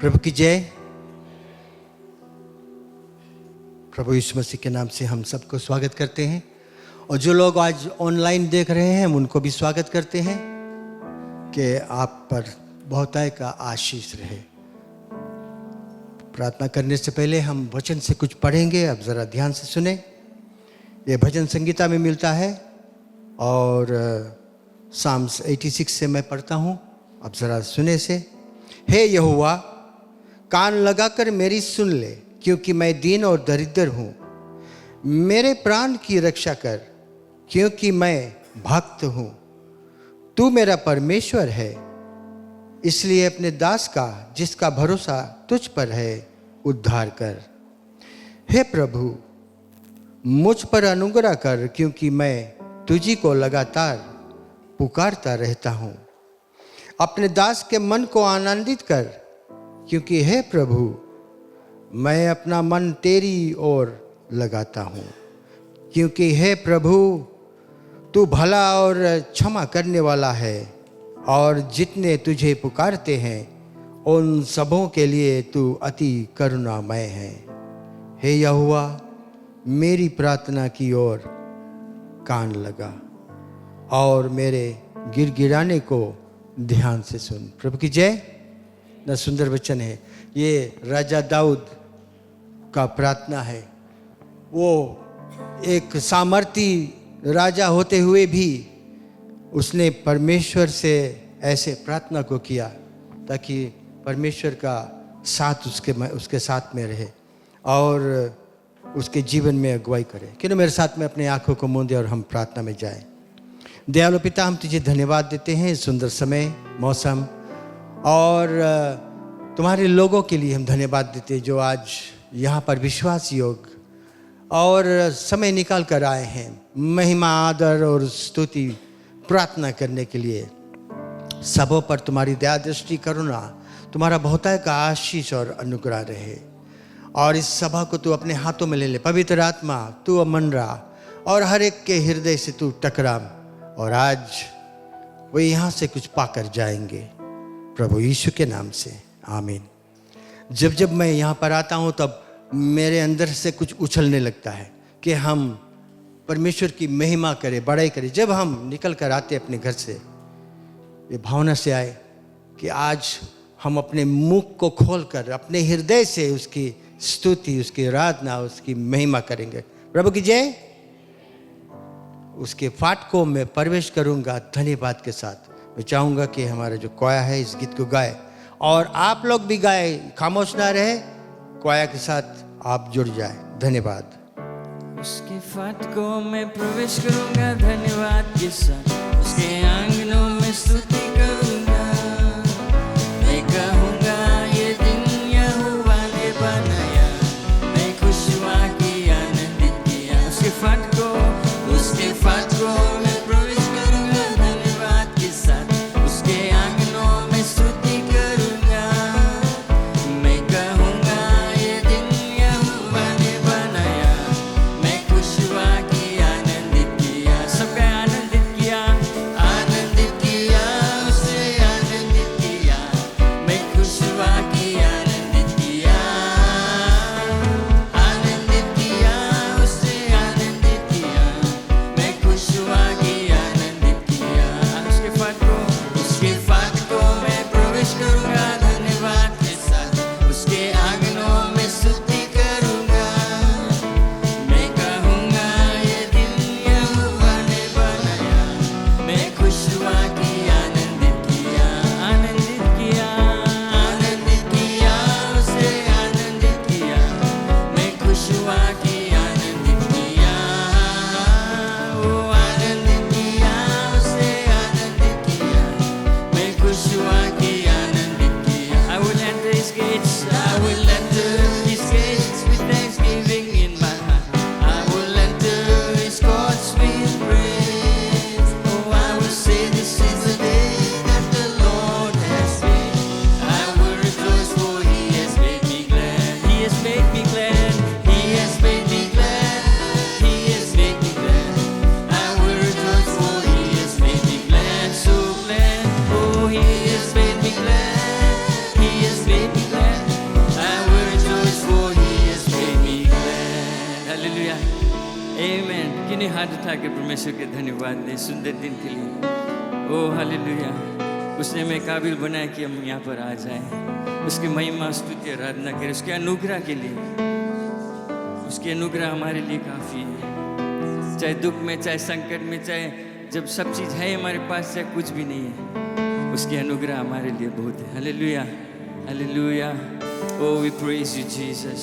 प्रभु की जय। प्रभु यीशु मसीह के नाम से हम सबको स्वागत करते हैं और जो लोग आज ऑनलाइन देख रहे हैं उनको भी स्वागत करते हैं कि आप पर बहुतायत का आशीष रहे। प्रार्थना करने से पहले हम वचन से कुछ पढ़ेंगे, अब ज़रा ध्यान से सुने। ये भजन संगीता में मिलता है और साम्स 86 से मैं पढ़ता हूँ, अब ज़रा सुने से। हे यहोवा, कान लगाकर मेरी सुन ले, क्योंकि मैं दीन और दरिद्र हूँ। मेरे प्राण की रक्षा कर, क्योंकि मैं भक्त हूँ। तू मेरा परमेश्वर है, इसलिए अपने दास का, जिसका भरोसा तुझ पर है, उद्धार कर। हे प्रभु, मुझ पर अनुग्रह कर, क्योंकि मैं तुझी को लगातार पुकारता रहता हूँ। अपने दास के मन को आनंदित कर, क्योंकि हे प्रभु, मैं अपना मन तेरी ओर लगाता हूँ। क्योंकि हे प्रभु, तू भला और क्षमा करने वाला है और जितने तुझे पुकारते हैं उन सबों के लिए तू अति करुणामय है। हे यहोवा, मेरी प्रार्थना की ओर कान लगा और मेरे गिड़गिड़ाने को ध्यान से सुन। प्रभु की जय। न सुंदर वचन है ये, राजा दाऊद का प्रार्थना है। वो एक सामर्थी राजा होते हुए भी उसने परमेश्वर से ऐसे प्रार्थना को किया ताकि परमेश्वर का साथ उसके साथ में रहे और उसके जीवन में अगुवाई करे। क्यों मेरे साथ में अपने आंखों को मूंदे और हम प्रार्थना में जाएं। दयालु पिता, हम तुझे धन्यवाद देते हैं सुंदर समय, मौसम और तुम्हारे लोगों के लिए हम धन्यवाद देते हैं जो आज यहाँ पर विश्वास योग और समय निकाल कर आए हैं महिमा, आदर और स्तुति प्रार्थना करने के लिए। सबों पर तुम्हारी दया दृष्टि, करुणा, तुम्हारा बहुतायत का आशीष और अनुग्रह रहे। और इस सभा को तू अपने हाथों में ले ले। पवित्र आत्मा, तू अमनरा और हर एक के हृदय से तू टकरा और आज वे यहाँ से कुछ पाकर जाएंगे प्रभु यीशु के नाम से, आमीन। जब जब मैं यहाँ पर आता हूँ तब मेरे अंदर से कुछ उछलने लगता है कि हम परमेश्वर की महिमा करें, बड़ाई करें। जब हम निकल कर आते अपने घर से, ये भावना से आए कि आज हम अपने मुख को खोलकर अपने हृदय से उसकी स्तुति, उसकी आराधना, उसकी महिमा करेंगे। प्रभु की जय। उसके फाटकों में प्रवेश करूंगा धन्यवाद के साथ। मैं चाहूँगा कि हमारा जो क्वाया है इस गीत को गाए और आप लोग भी गाए, खामोश ना रहे, क्वाया के साथ आप जुड़ जाए। धन्यवाद। उसके फाटकों में प्रवेश करूंगा धन्यवाद के साथ, उसके आंगनों में स्तुति करूंगा। मैं कहूंगा ये दिन यहोवा ने बनाया, मैं खुश हुआ कि आनंदित किया। उसके फाटकों में प्रवेश करूंगा धन्यवाद के साथ, उसके आंगनों में स्तुति करूंगा। मैं कहूंगा ये दिन यहोवा ने बनाया, मैं खुश हुआ कि आनंदित किया। सबका आनंदित किया, आनंदित दोनों हाथ उठा के परमेश्वर के धन्यवाद दें सुंदर दिन के लिए। ओ हालेलुया, उसने हमें काबिल बनाया कि हम यहाँ पर आ जाएं, उसकी महिमा स्तुति आराधना करें, उसके अनुग्रह के लिए। उसके अनुग्रह हमारे लिए काफ़ी है, चाहे दुख में, चाहे संकट में, चाहे जब सब चीज़ है हमारे पास, चाहे कुछ भी नहीं है, उसके अनुग्रह हमारे लिए बहुत है। Hallelujah, hallelujah. Oh, we praise you, Jesus.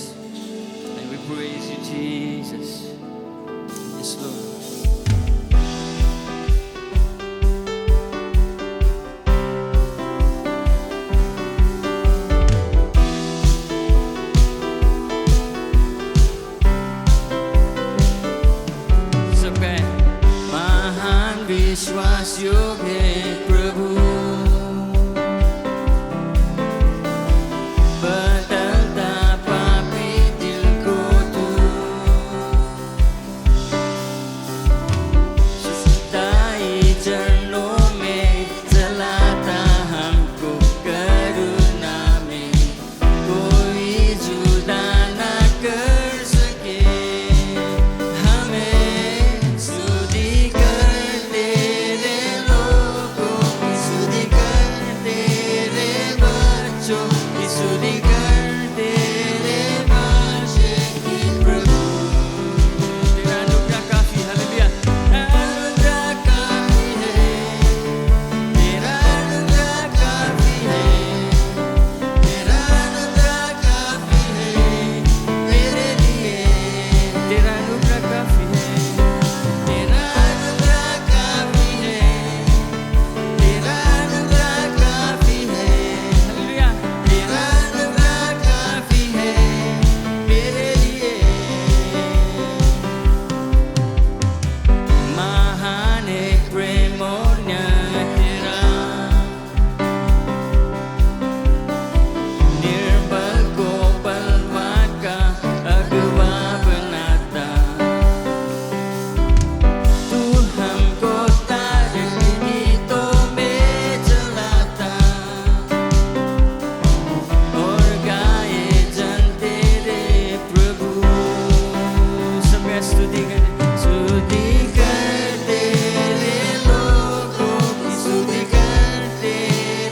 And we praise you, Jesus. Yes, Lord. सबका महान विश्वास योग्य प्रभु, बदलता पापी दिल को तू, सच्चाई चरणों में चलाता हमको करुणा में, कोई जुदा ना कर सके हमें। स्तुति करते रे लोगों की, स्तुति करते रे बच्चों की, स्तुति करते रे बच्चे की प्रभु। तेरा अनुग्रह काफी, हालेलुया। अनुग्रह काफी है, तेरा अनुग्रह काफी है, तेरा अनुग्रह काफी है मेरे लिए। तेरा अनुग्रह काफी है, तेरा अनुग्रह काफी है, तेरा अनुग्रह काफी है, हालेलुया। तेरा अनुग्रह काफी है मेरे लिए। महान है प्रेमोन्य तेरा, निर्बल को बलवान का अगुवा बनाता, तू हमको तारीफ गीतों में चलाता, और गाए जन तेरे प्रभु। सबका स्तुति करें, स्तुति करते रे लोगों की, स्तुति करते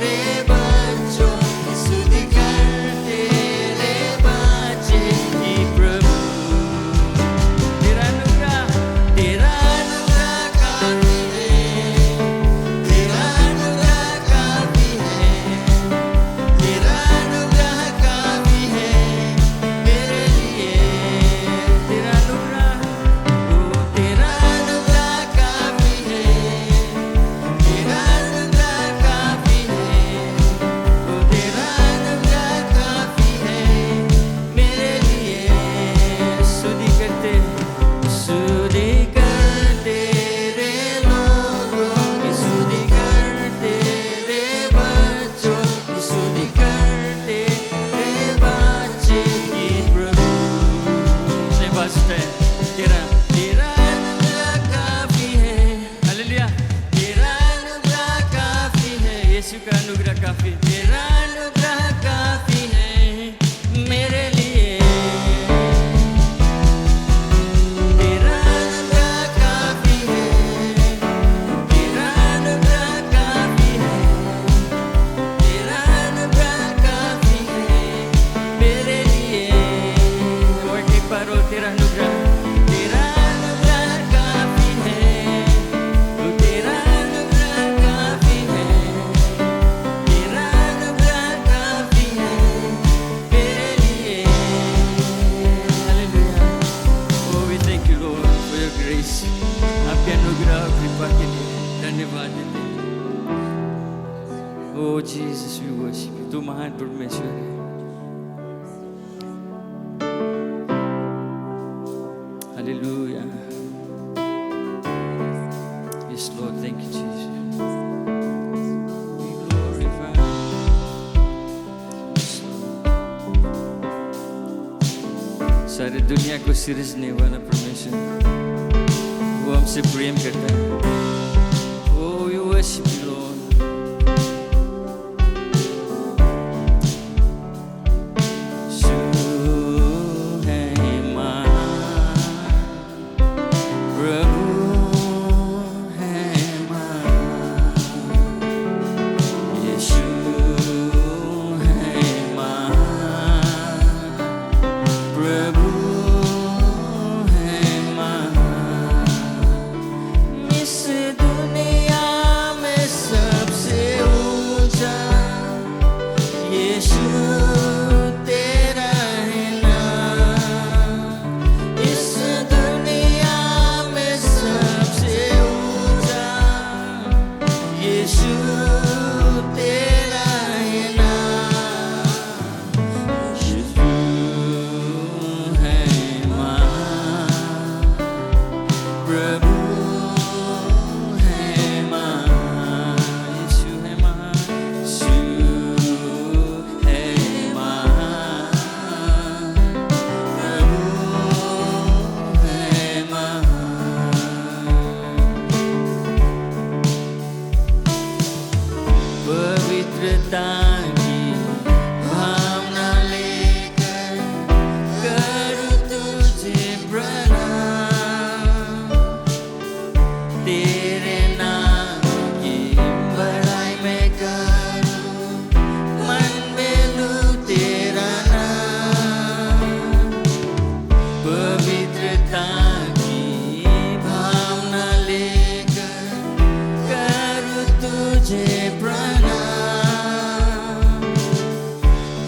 रे बच्चों की, स्तुति करते रे बच्चे की प्रभु। तेरा अनुग्रह काफी है, तेरा अनुग्रह काफी है, तेरा अनुग्रह काफी है मेरे लिए। तेरा अनुग्रह, ओ तेरा अनुग्रह काफी है, तेरा अनुग्रह काफी है, ओ तेरा अनुग्रह काफी है मेरे लिए। स्तुति करते रे लोगों की, स्तुति करते रे बच्चों की, स्तुति करते रे बच्चे की प्रभु। से बसते तेरा अनुग्रह काफी है, हालेलुया। तेरा अनुग्रह काफी है, यीशु का अनुग्रह काफी, तेरा अनुग्रह काफी है मेरे लिए। तेरा अनुग्रह काफी है, तेरा अनुग्रह काफी है, तेरा अनुग्रह काफी है मेरे लिए। और एक बार और तेरा अनुग्रह काफी है, तेरा अनुग्रह काफी है, तेरा अनुग्रह काफी है मेरे लिए। Hallelujah. Oh, we thank you Lord for your grace. आपके अनुग्रह और कृपा के लिए धन्यवाद देते हैं। Oh Jesus, we worship you. तू महान परमेश्वर है। Hallelujah. Yes, Lord. Thank you, Jesus. We glorify you. Yes, Lord. सारी दुनिया को सिरजने वाला परमेश्वर, वो हमसे प्रेम करता है। Oh, we worship you, Lord. प्रभु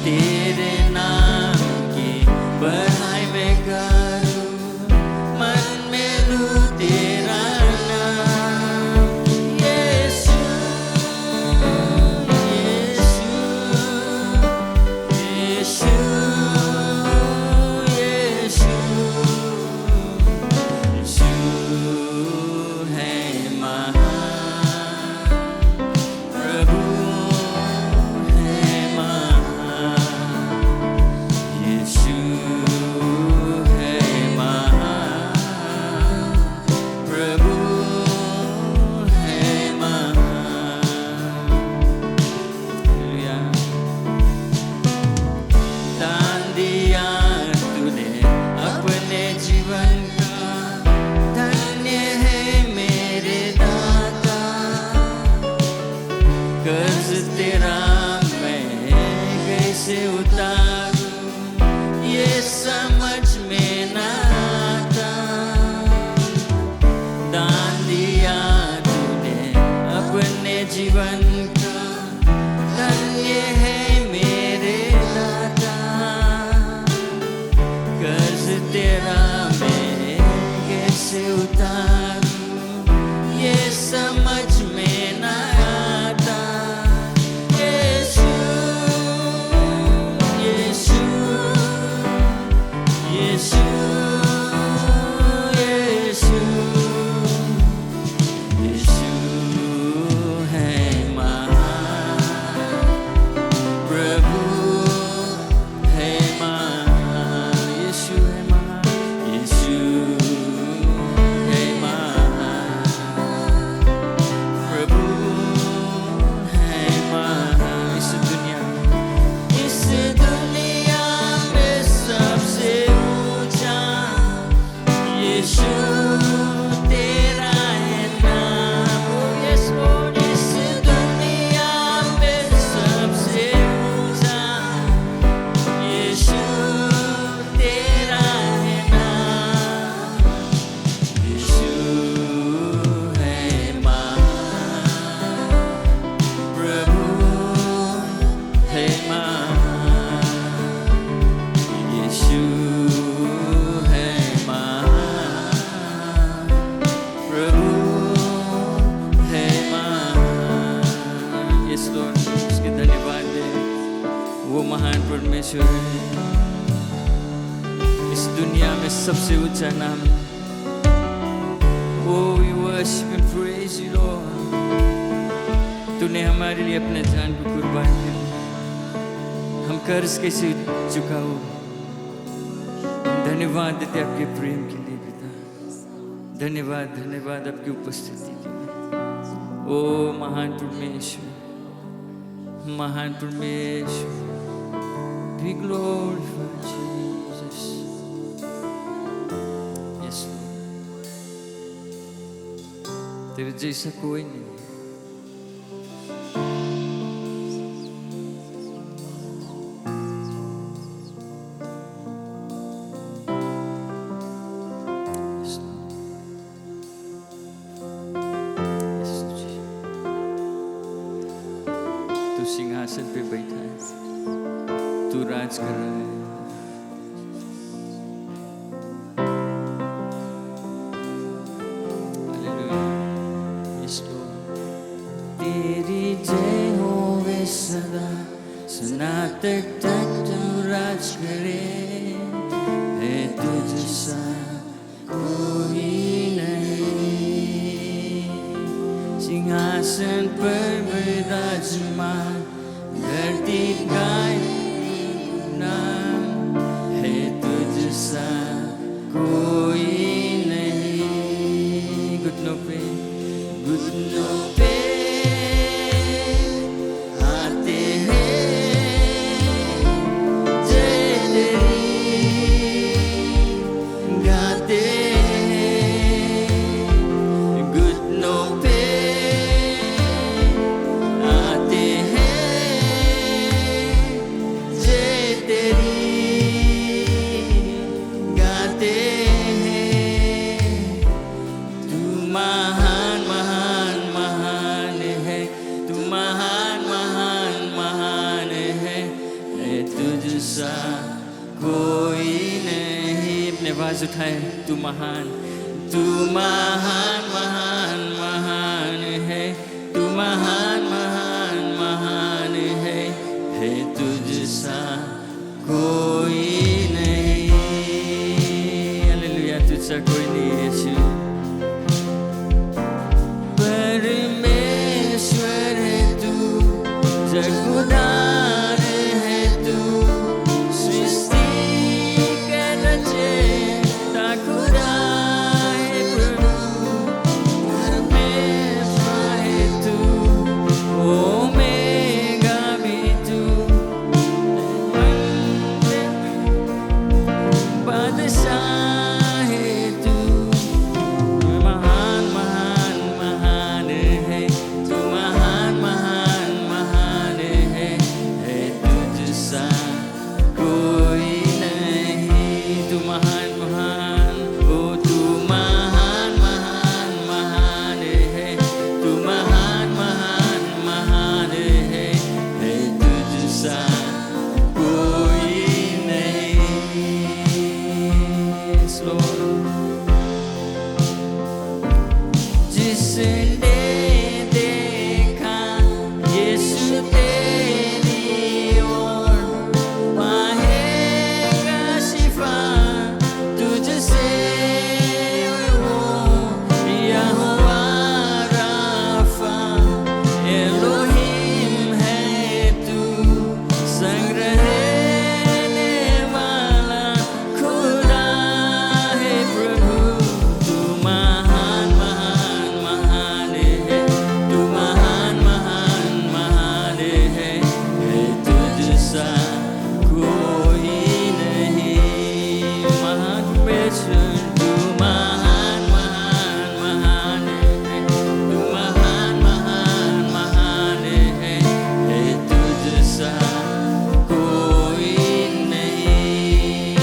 तेरे नाम की बड़ाई मैं करूं, मन में लूं तेरा नाम। यीशु यीशु यीशु यीशु यीशु है महान, प्रभु है महान। यीशु है महान, प्रभु है महान। हालेलुया। दान दिया तूने अपने जीवन का, धन्य है मेरे दाता। कर्ज तेरा मैं कैसे उतारूं, ये समझ में ना आता। दान दिया तूने अपने जीवन का, धन्य है मेरे दाता। कर्ज तेरा मैं कैसे उतारूं, ये समझ में ना आता। यीशु यीशु यीशु यीशु यीशु है महान, प्रभु है महान। यीशु है महान, यीशु है महान, प्रभु है महान। इस दुनिया में सबसे ऊंचा यीशु तेरा है नाम। यीशु इस दुनिया में सबसे ऊंचा यीशु तेरा है नाम। यीशु है महान, प्रभु है महान। यीशु है महान, प्रभु है महान। यस लॉर्ड, उसके धन्यवाद दे। वो महान परमेश्वर है। इस दुनिया में सबसे ऊंचा नाम। Oh, we worship and praise you, Lord. तूने हमारे लिए अपने जान को कुर्बान किया। हम कर्ज कैसे चुकाओ। धन्यवाद देते आपके प्रेम के लिए पिता। धन्यवाद धन्यवाद आपकी उपस्थिति के लिए। ओ महान परमेश्वर, महान परमेश्वर। Be glorified, Jesus. Yes, Lord. तेरे जैसा कोई नहीं। Yes, Lord. Yes, Jesus. तू सिंहासन पे बैठा है, तू राज कर रहा है। हालेलुया। Yes, Lord. तेरी जय होवे सदा, सनातन तक तू राज करे। है तुझसा कोई नहीं, सिंहासन पर विराजमान, धरती गाय नाम। है तुझसा कोई नहीं। घुटनों पे आते हैं जय तेरी, गाते हैं घुटनों पे तुझसा कोई नहीं। अपने आवाज उठाए, तू महान, तू महान महान महान है, तू महान महान महान है तुझसा कोई नहीं। हालेलुया, तुझसा कोई नहीं यीशु। परमेश्वर है तू, जगुदार है तू, सृष्टि के रचयिता खुदा है प्रभु। परमेश्वर है तू, ओमेगा भी तू, बादशाह है तू। महान महान महान है तू, महान महान महान है तुझसा कोई नहीं। तू महान महान, ओ तू महान महान महान है, तू महान महान महान है तुझसा कोई नहीं। Yes, Lord. जिसने देखा यीशु तेरी ओर, पाएगा शिफा तुझसे वो। यहोवा राफा एलोहिम है तू, संग रहने वाला खुदा है प्रभु। तू महान महान महान है, तू महान महान महान है तुझसा कोई नहीं। महान परमेश्वर, तू महान महान महान है, तू महान महान महान है तुझसा कोई नहीं।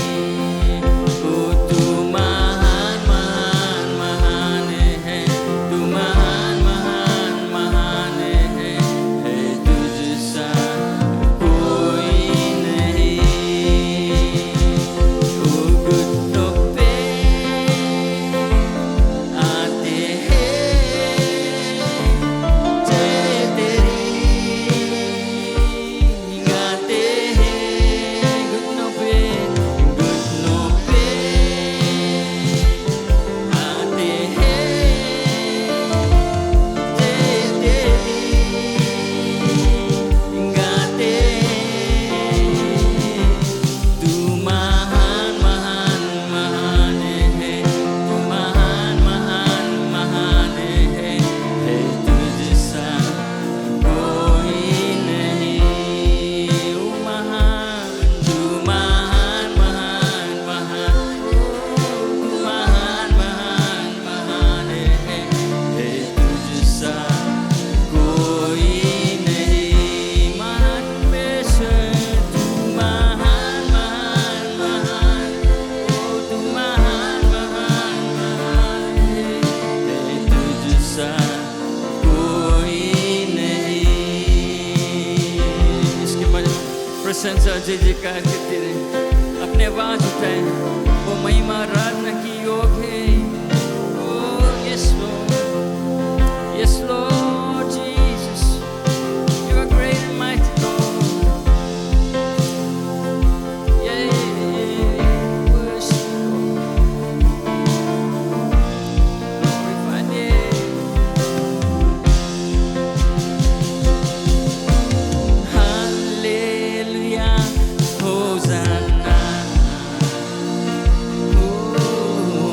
ओ तू महान महान महान है, तू महान महान महान है तुझसा कोई नहीं। ओ घुटनों पे आते हैं जय तेरी, गाते हैं घुटनों पे आते हैं जय तेरी, गाते हैं। तू महान महान महान है, तू महान महान महान है तुझसा कोई नहीं। ओ महान, तू महान महान महान, तू महान महान महान है तुझसा कोई नहीं। महान परमेश्वर, तू महान महान महान, ओ तू महान महान महान है तुझसा कोई नहीं। इसके मध्य प्रशंसा जय जयकार करते रहे, अपने आवाज उठाए, वो महिमा आराधना की योग है। Oh yes lord, yes lord Jesus, you are great and mighty God. Worship glorify name. Hallelujah, Hosanna. Oh,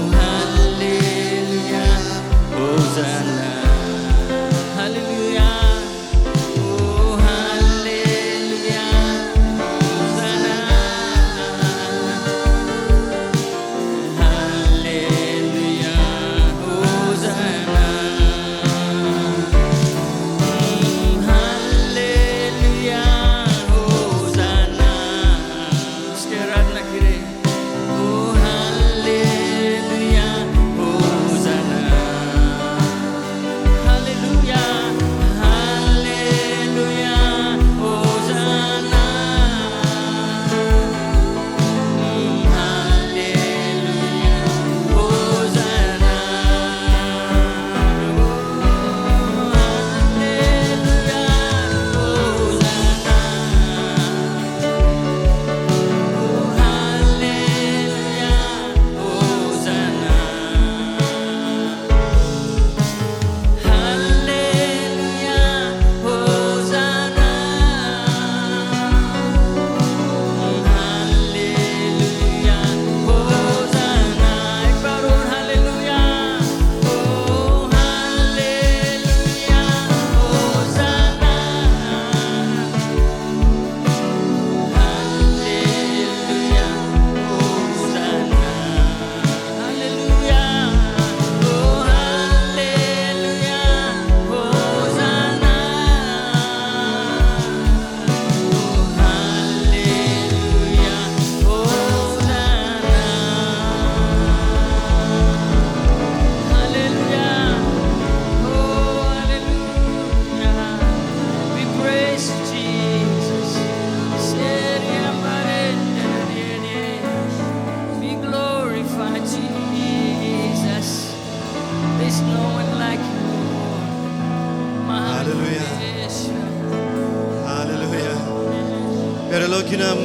क्यों ना हम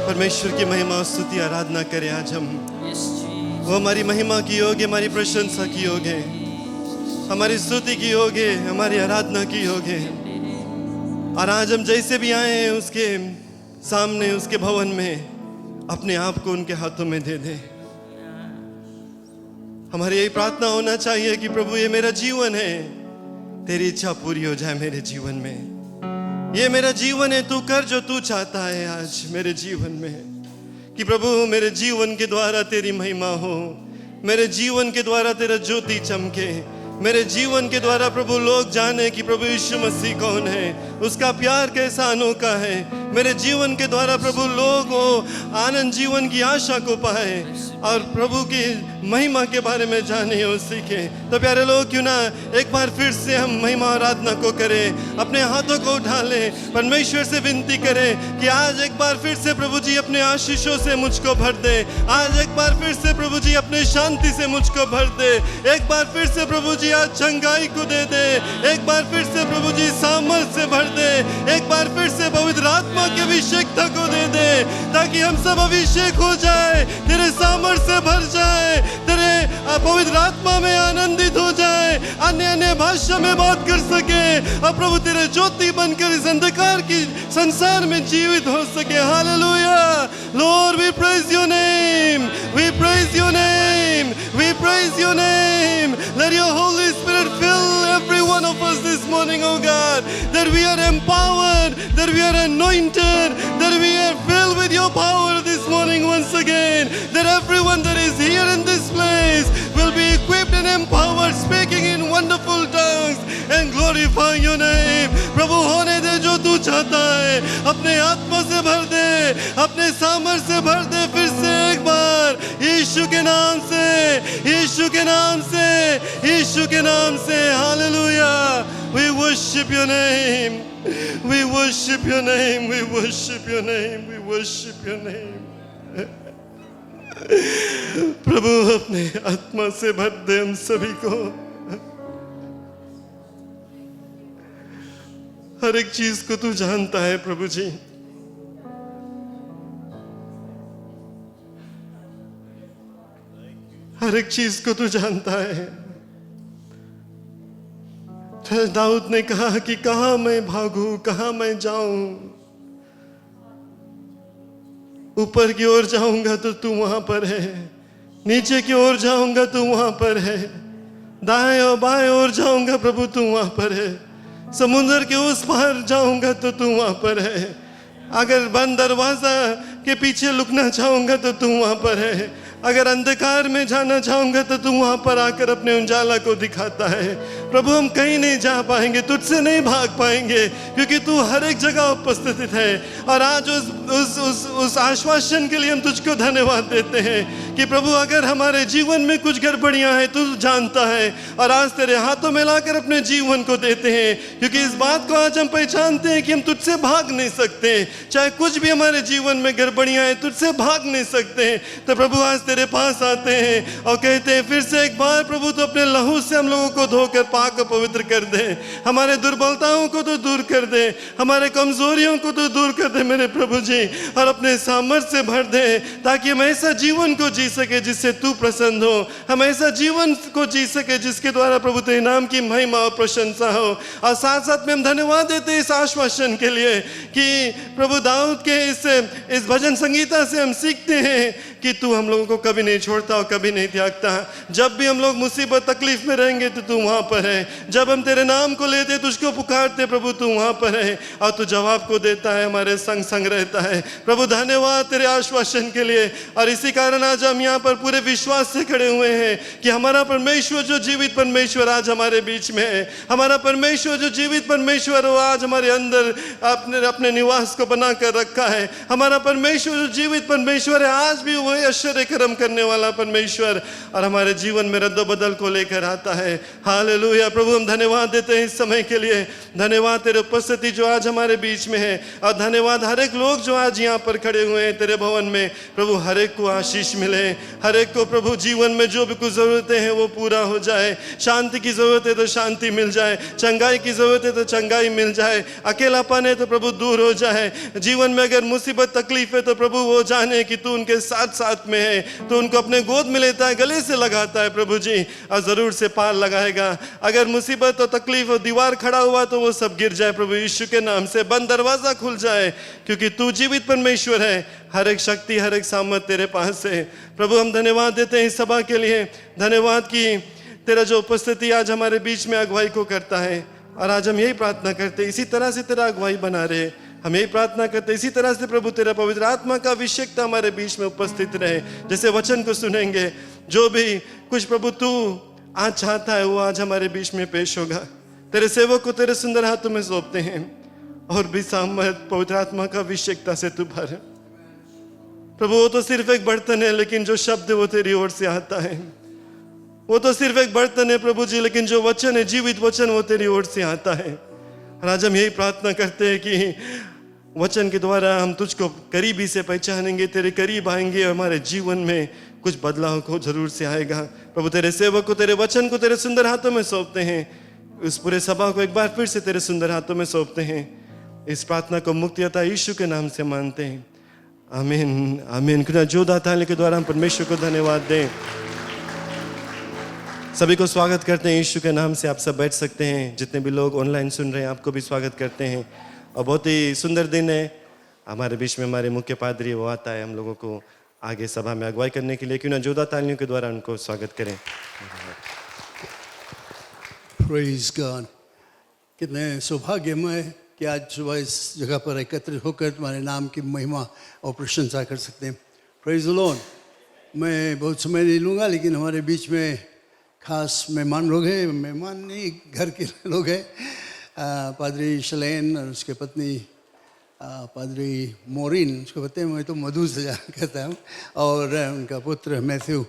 परमेश्वर की महिमा स्तुति आराधना करें। आज हम Yes, Jesus. वो हमारी महिमा की योग्य, हमारी प्रशंसा की योग्य, हमारी स्तुति की योग्य, हमारी आराधना की योग्य। और आज हम जैसे भी आए हैं उसके सामने, उसके भवन में अपने आप को उनके हाथों में दे दें। हमारी यही प्रार्थना होना चाहिए कि प्रभु ये मेरा जीवन है, तेरी इच्छा पूरी हो जाए मेरे जीवन में। ये मेरा जीवन है, तू कर जो तू चाहता है आज मेरे जीवन में। कि प्रभु मेरे जीवन के द्वारा तेरी महिमा हो, मेरे जीवन के द्वारा तेरा ज्योति चमके, मेरे जीवन के द्वारा प्रभु लोग जाने कि प्रभु यीशु मसीह कौन है, उसका प्यार कैसा अनोखा है। मेरे जीवन के द्वारा प्रभु लोग वो आनंद जीवन की आशा को पाए और प्रभु की महिमा के बारे में जाने और सीखें। तो प्यारे लोग, क्यों ना एक बार फिर से हम महिमा आराधना को करें, अपने हाथों को उठा लें, परमेश्वर से विनती करें कि आज एक बार फिर से प्रभु जी अपने आशीषों से मुझको भर दे। आज एक बार फिर से प्रभु जी अपने शांति से मुझको भर दे। एक बार फिर से प्रभु जी आज चंगाई को दे दे। एक बार फिर से प्रभु जी सामर्थ से भर दे। एक बार फिर से पवित्र आत्मा की अभिषेकता को दे दे, ताकि हम सब अभिषेक हो जाए, तेरे सामर्थ से भर जाए, तेरे पवित्र आत्मा में आनंदित हो जाए, अन्य अन्य भाषा में बात कर सके और प्रभु तेरे ज्योति बनकर इस अंधकार की संसार में जीवित हो सके। Hallelujah. Lord we praise your name, we praise your name, we praise your name. Let your holy spirit fill every one of us this morning, oh God, that we are empowered, that we are anointed, that we are filled with your power this morning once again, that everyone that is here in this place will be equipped and empowered, speaking in wonderful tongues and glorify your name. प्रभु होने दे जो तू चाहता है, अपने आत्मा से भर दे, अपने सामर्थ से भर दे। फिर से एक बार यीशु के नाम से, यीशु के नाम से, यीशु के नाम से। Hallelujah. We worship your name, we worship your name, we worship your name, we worship your name. प्रभु अपने आत्मा से भर दे हम सभी को। हर एक चीज को तू जानता है प्रभु जी। हर एक चीज को तू जानता है। दाऊद ने कहा कि कहां मैं भागूं, कहां मैं जाऊं। ऊपर की ओर जाऊंगा तो तू वहां पर है, नीचे की ओर जाऊंगा तो वहां पर है, दाएं और बाएं ओर जाऊंगा प्रभु तू वहां पर है, समुद्र के उस पार जाऊंगा तो तू वहां पर है, अगर बंद दरवाजा के पीछे लुकना चाहूंगा तो तू वहां पर है, अगर अंधकार में जाना चाहूंगा तो तू वहां पर आकर अपने उजाला को दिखाता है। प्रभु हम कहीं नहीं जा पाएंगे, तुझसे नहीं भाग पाएंगे, क्योंकि तू हर एक जगह उपस्थित है। और आज उस आश्वासन के लिए हम तुझको धन्यवाद देते हैं कि प्रभु अगर हमारे जीवन में कुछ गड़बड़ियां हैं तू जानता है, और आज तेरे हाथों में लाकर अपने जीवन को देते हैं, क्योंकि इस बात को आज हम पहचानते हैं कि हम तुझसे भाग नहीं सकते। चाहे कुछ भी हमारे जीवन में गड़बड़ियां हैं, तुझसे भाग नहीं सकते। तो प्रभु आज तेरे पास आते हैं और कहते हैं फिर से एक बार प्रभु तो अपने लहू से हम लोगों को धोकर पाक और पवित्र कर दे, हमारे दुर्बलताओं को तो दूर कर दे, हमारे कमजोरियों को तो दूर कर दे मेरे प्रभु जी, और अपने सामर्थ्य से भर दे, ताकि हम ऐसा जीवन को जी सके जिससे तू प्रसन्न हो, हम ऐसा जीवन को जी सके जिसके द्वारा प्रभु तेरे नाम की महिमा और प्रशंसा हो। और साथ साथ में हम धन्यवाद देते हैं इस आश्वासन के लिए कि प्रभु दाऊद के इस भजन संगीता से हम सीखते हैं कि तू हम लोगों को कभी नहीं छोड़ता और कभी नहीं त्यागता। जब भी हम लोग मुसीबत तकलीफ में रहेंगे तो तू वहां पर है, जब हम तेरे नाम को लेते तुझको पुकारते प्रभु तू वहां पर है और तू जवाब को देता है, हमारे संग संग रहता है। प्रभु धन्यवाद तेरे आश्वासन के लिए। और इसी कारण आज हम यहाँ पर पूरे विश्वास से खड़े हुए हैं कि हमारा परमेश्वर जो जीवित परमेश्वर आज हमारे बीच में है, हमारा परमेश्वर जो जीवित परमेश्वर वो आज हमारे अंदर अपने निवास को बना कर रखा है। हमारा परमेश्वर जो जीवित परमेश्वर है आज भी वही आश्चर्य कर्म करने वाला परमेश्वर और हमारे जीवन में रद्द-बदल को लेकर आता है। हालेलुया। प्रभु हम धन्यवाद देते हैं इस समय के लिए। धन्यवाद तेरे उपस्थिति जो आज हमारे बीच में है, और धन्यवाद हर एक लोग जो आज यहाँ पर खड़े हुए हैं तेरे भवन में। प्रभु हर एक को आशीष मिले, हर एक को प्रभु जीवन में जो भी कुछ ज़रूरतें हैं वो पूरा हो जाए। शांति की ज़रूरत है तो शांति मिल जाए, चंगाई की ज़रूरत है तो चंगाई मिल जाए, अकेलापन है तो प्रभु दूर हो जाए। जीवन में अगर मुसीबत तकलीफ है तो प्रभु वो जाने कि तू उनके साथ साथ में है, तो उनको अपने गोद में लेता है, गले से लगाता है प्रभु जी, और ज़रूर से पार लगाएगा। अगर मुसीबत और तकलीफ और दीवार खड़ा हुआ तो वो सब गिर जाए प्रभु यीशु के नाम से, बंद दरवाज़ा खुल जाए, क्योंकि तू जीवित परमेश्वर है। हर एक शक्ति हर एक सामर्थ तेरे पास है। प्रभु हम धन्यवाद देते हैं इस सभा के लिए। धन्यवाद कि तेरा जो उपस्थिति आज हमारे बीच में अगुवाई को करता है, और आज हम यही प्रार्थना करते हैं इसी तरह से तेरा अगुवाई बना रहे। हम यही प्रार्थना करते हैं इसी तरह से प्रभु तेरा पवित्र आत्मा का अभिषेकता हमारे बीच में उपस्थित रहे। जैसे वचन को सुनेंगे, जो भी कुछ प्रभु तू आज चाहता है वो आज हमारे बीच में पेश होगा। तेरे सेवक को तेरे सुंदर हाथों में सौंपते हैं, और भी सामर्थ पवित्र आत्मा का अभिषेकता से तू भर। प्रभु वो तो सिर्फ एक बर्तन है, लेकिन जो शब्द वो तेरी ओर से आता है। वो तो सिर्फ एक बर्तन है प्रभु जी, लेकिन जो वचन है, जीवित वचन, वो तेरी ओर से आता है। और आज हम यही प्रार्थना करते हैं कि वचन के द्वारा हम तुझको करीबी से पहचानेंगे, तेरे करीब आएंगे, और हमारे जीवन में कुछ बदलाव को जरूर से आएगा। प्रभु तेरे सेवक को, तेरे वचन को तेरे सुंदर हाथों में सौंपते हैं। उस पूरे सभा को एक बार फिर से तेरे सुंदर हाथों में सौंपते हैं। इस प्रार्थना को मुक्तिदाता यीशु के नाम से मानते हैं, आमीन आमीन। क्यों जोरदार तालियों के द्वारा हम परमेश्वर को धन्यवाद दें। सभी को स्वागत करते हैं यीशु के नाम से। आप सब बैठ सकते हैं। जितने भी लोग ऑनलाइन सुन रहे हैं आपको भी स्वागत करते हैं। और बहुत ही सुंदर दिन है। हमारे बीच में हमारे मुख्य पादरी वो आता है हम लोगों को आगे सभा में अगुवाई करने के लिए। क्यों ना जोरदार तालियों के द्वारा उनको स्वागत करें। Praise God. कितने सौभाग्यमय कि आज सुबह इस जगह पर एकत्रित होकर तुम्हारे नाम की महिमा और प्रशंसा कर सकते हैं। Praise the Lord. मैं बहुत समय नहीं लूँगा, लेकिन हमारे बीच में खास मेहमान लोग हैं। मेहमान नहीं, घर के लोग हैं। पादरी शलेन और उसके पत्नी पादरी मोरिन, उसको पता है, मैं तो मधु से जान कहता हूँ, और उनका पुत्र मैथ्यू।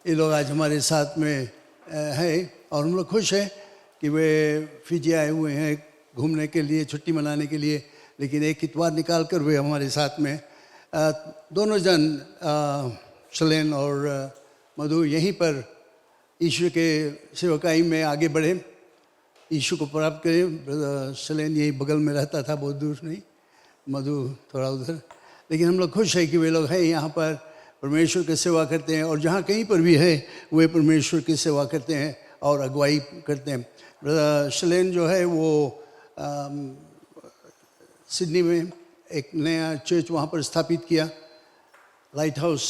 ये लोग आज हमारे साथ में है, और हम लोग खुश हैं कि वे फिजी आए हुए हैं घूमने के लिए, छुट्टी मनाने के लिए, लेकिन एक इतवार निकाल कर वे हमारे साथ में दोनों जन शलेन और मधु यहीं पर ईश्वर के सेवकाई में आगे बढ़े, यीशु को प्राप्त करें। शलेन यही बगल में रहता था, बहुत दूर नहीं, मधु थोड़ा उधर, लेकिन हम लोग खुश हैं कि वे लोग हैं यहाँ पर, परमेश्वर की सेवा करते हैं, और जहाँ कहीं पर भी है वे परमेश्वर की सेवा करते हैं और अगुवाई करते हैं। ब्रदर शलेन जो है वो सिडनी में एक नया चर्च वहाँ पर स्थापित किया, लाइट हाउस,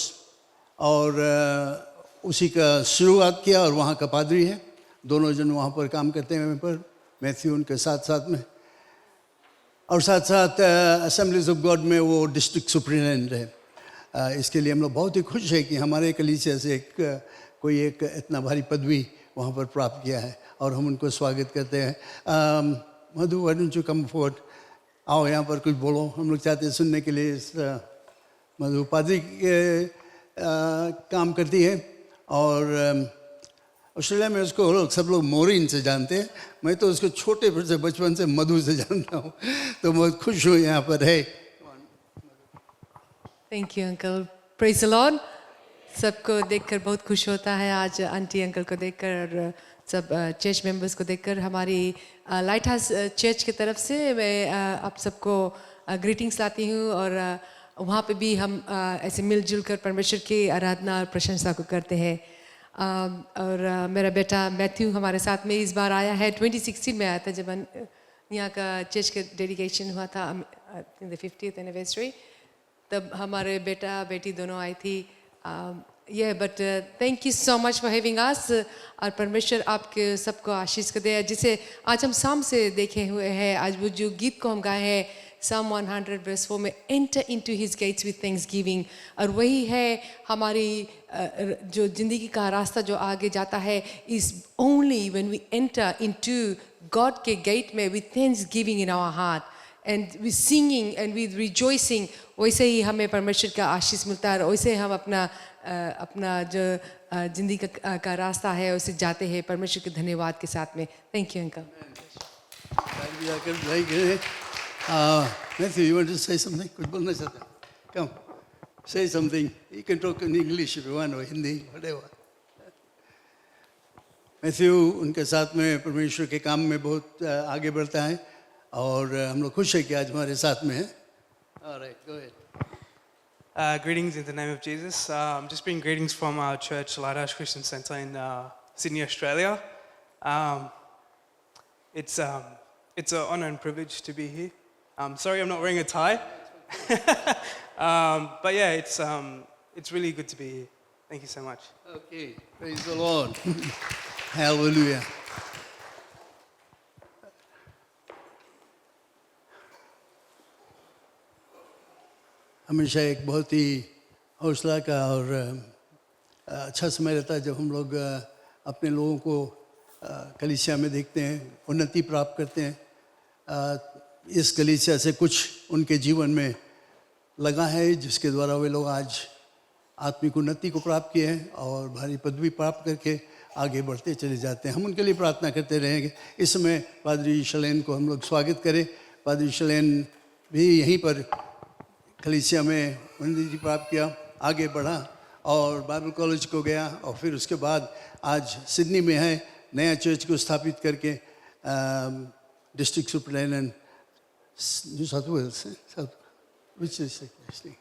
और उसी का शुरुआत किया, और वहाँ का पादरी है। दोनों जन वहाँ पर काम करते हैं, वहाँ पर मैथ्यू उनके साथ साथ में, और साथ साथ असेंबलीज ऑफ गॉड में वो डिस्ट्रिक्ट सुपरिटेंडेंट है। इसके लिए हम लोग बहुत ही खुश है कि हमारे कलीसिया से कोई एक इतना भारी पदवी वहाँ पर प्राप्त किया है, और हम उनको स्वागत करते हैं। Madhu, why don't you come forward, आओ यहाँ पर कुछ बोलो, हम लोग चाहते हैं सुनने के लिए। मधु पादरी काम करती है, और ऑस्ट्रेलिया में उसको लोग सब लोग मोरिन से जानते हैं। मैं तो उसको छोटे पर से बचपन से मधु से जानता हूँ, तो बहुत खुश हूँ यहाँ पर है। Thank you uncle. Praise the Lord. सबको देखकर बहुत खुश होता है आज, आंटी अंकल को देखकर और सब चर्च मेंबर्स को देखकर। हमारी लाइट हाउस चर्च की तरफ से मैं आप सबको ग्रीटिंग्स लाती हूँ, और वहाँ पे भी हम ऐसे मिलजुल कर परमेश्वर की आराधना और प्रशंसा को करते हैं। और मेरा बेटा मैथ्यू हमारे साथ में इस बार आया है। 2016 में आया था जब यहाँ का चर्च का डेडिकेशन हुआ था, द 50th एनिवर्सरी, तब हमारे बेटा बेटी दोनों आई थी। But thank you so much for having us. और परमेश्वर आपके सबको आशीष को दे। जिसे आज हम शाम से देखे हुए हैं, आज वो जो गीत को हम गाए हैं Psalm 100 में, enter into his gates with thanksgiving, और वही है हमारी जो जिंदगी का रास्ता जो आगे जाता है, is only when we enter into God के गेट में with thanksgiving in our heart, and with singing and with rejoicing, वैसे ही हमें परमेश्वर का आशीष मिलता है और वैसे हम अपना जो ज़िंदगी का रास्ता है उसे जाते हैं परमेश्वर के धन्यवाद के साथ में। Thank you uncle. Matthew, you want to say something? कुछ बोलना चाहते हैं? Come, say something. You can talk in English if you want or Hindi, whatever. Matthew उनके साथ में परमेश्वर के काम में बहुत आगे बढ़ता है और हम लोग खुश है कि आज हमारे साथ में है। All right, go ahead. Greetings in the name of Jesus. Just bring greetings from our church, Lighthouse Christian Centre in Sydney, Australia. It's an honour and privilege to be here. Sorry I'm not wearing a tie. But yeah, it's really good to be here. Thank you so much. Okay, praise the Lord. Hallelujah. हमेशा एक बहुत ही हौसला का और अच्छा समय रहता है जब हम लोग अपने लोगों को कलीसिया में देखते हैं, उन्नति प्राप्त करते हैं। इस कलीसिया से कुछ उनके जीवन में लगा है जिसके द्वारा वे लोग आज आत्मिक उन्नति को प्राप्त किए हैं और भारी पदवी प्राप्त करके आगे बढ़ते चले जाते हैं। हम उनके लिए प्रार्थना करते रहेंगे। इस समय पादरी शलेन को हम लोग स्वागत करें। पादरी शलेन भी यहीं पर कलीसिया में उन्नति प्राप्त किया, आगे बढ़ा और बाइबल कॉलेज को गया और फिर उसके बाद आज सिडनी में है, नया चर्च को स्थापित करके district superintendent New South Wales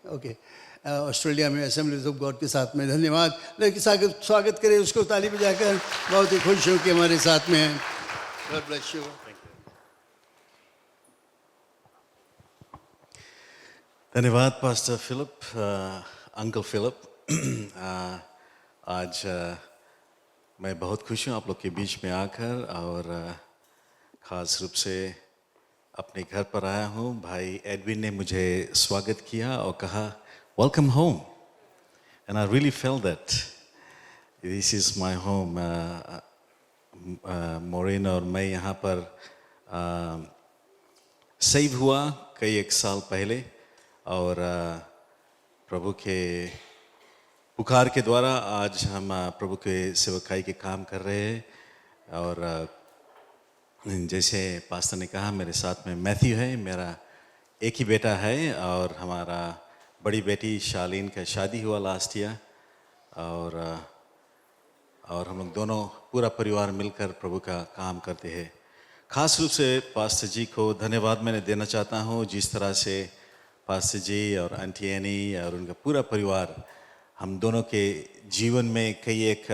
okay Australia में असेंबलीज ऑफ गॉड के साथ में। धन्यवाद। लेकिन स्वागत करें उसको ताली बजाकर। बहुत ही खुश हूँ कि हमारे साथ में है। God bless you. धन्यवाद पास्टर फिलिप, अंकल फिलिप। आज मैं बहुत खुश हूँ आप लोग के बीच में आकर और ख़ास रूप से अपने घर पर आया हूँ। भाई एडविन ने मुझे स्वागत किया और कहा welcome home, and I really felt that this is my home. Maureen और मैं यहाँ पर सेव हुआ कई एक साल पहले और प्रभु के पुकार के द्वारा आज हम प्रभु के सेवकाई के काम कर रहे हैं। और जैसे पास्टर ने कहा मेरे साथ में मैथ्यू है, मेरा एक ही बेटा है और हमारा बड़ी बेटी शालीन का शादी हुआ लास्ट ईयर और हम लोग दोनों पूरा परिवार मिलकर प्रभु का काम करते हैं। ख़ास रूप से पास्टर जी को धन्यवाद मैंने देना चाहता हूँ, जिस तरह से पास्टर जी और आंटी एनी और उनका पूरा परिवार हम दोनों के जीवन में कई एक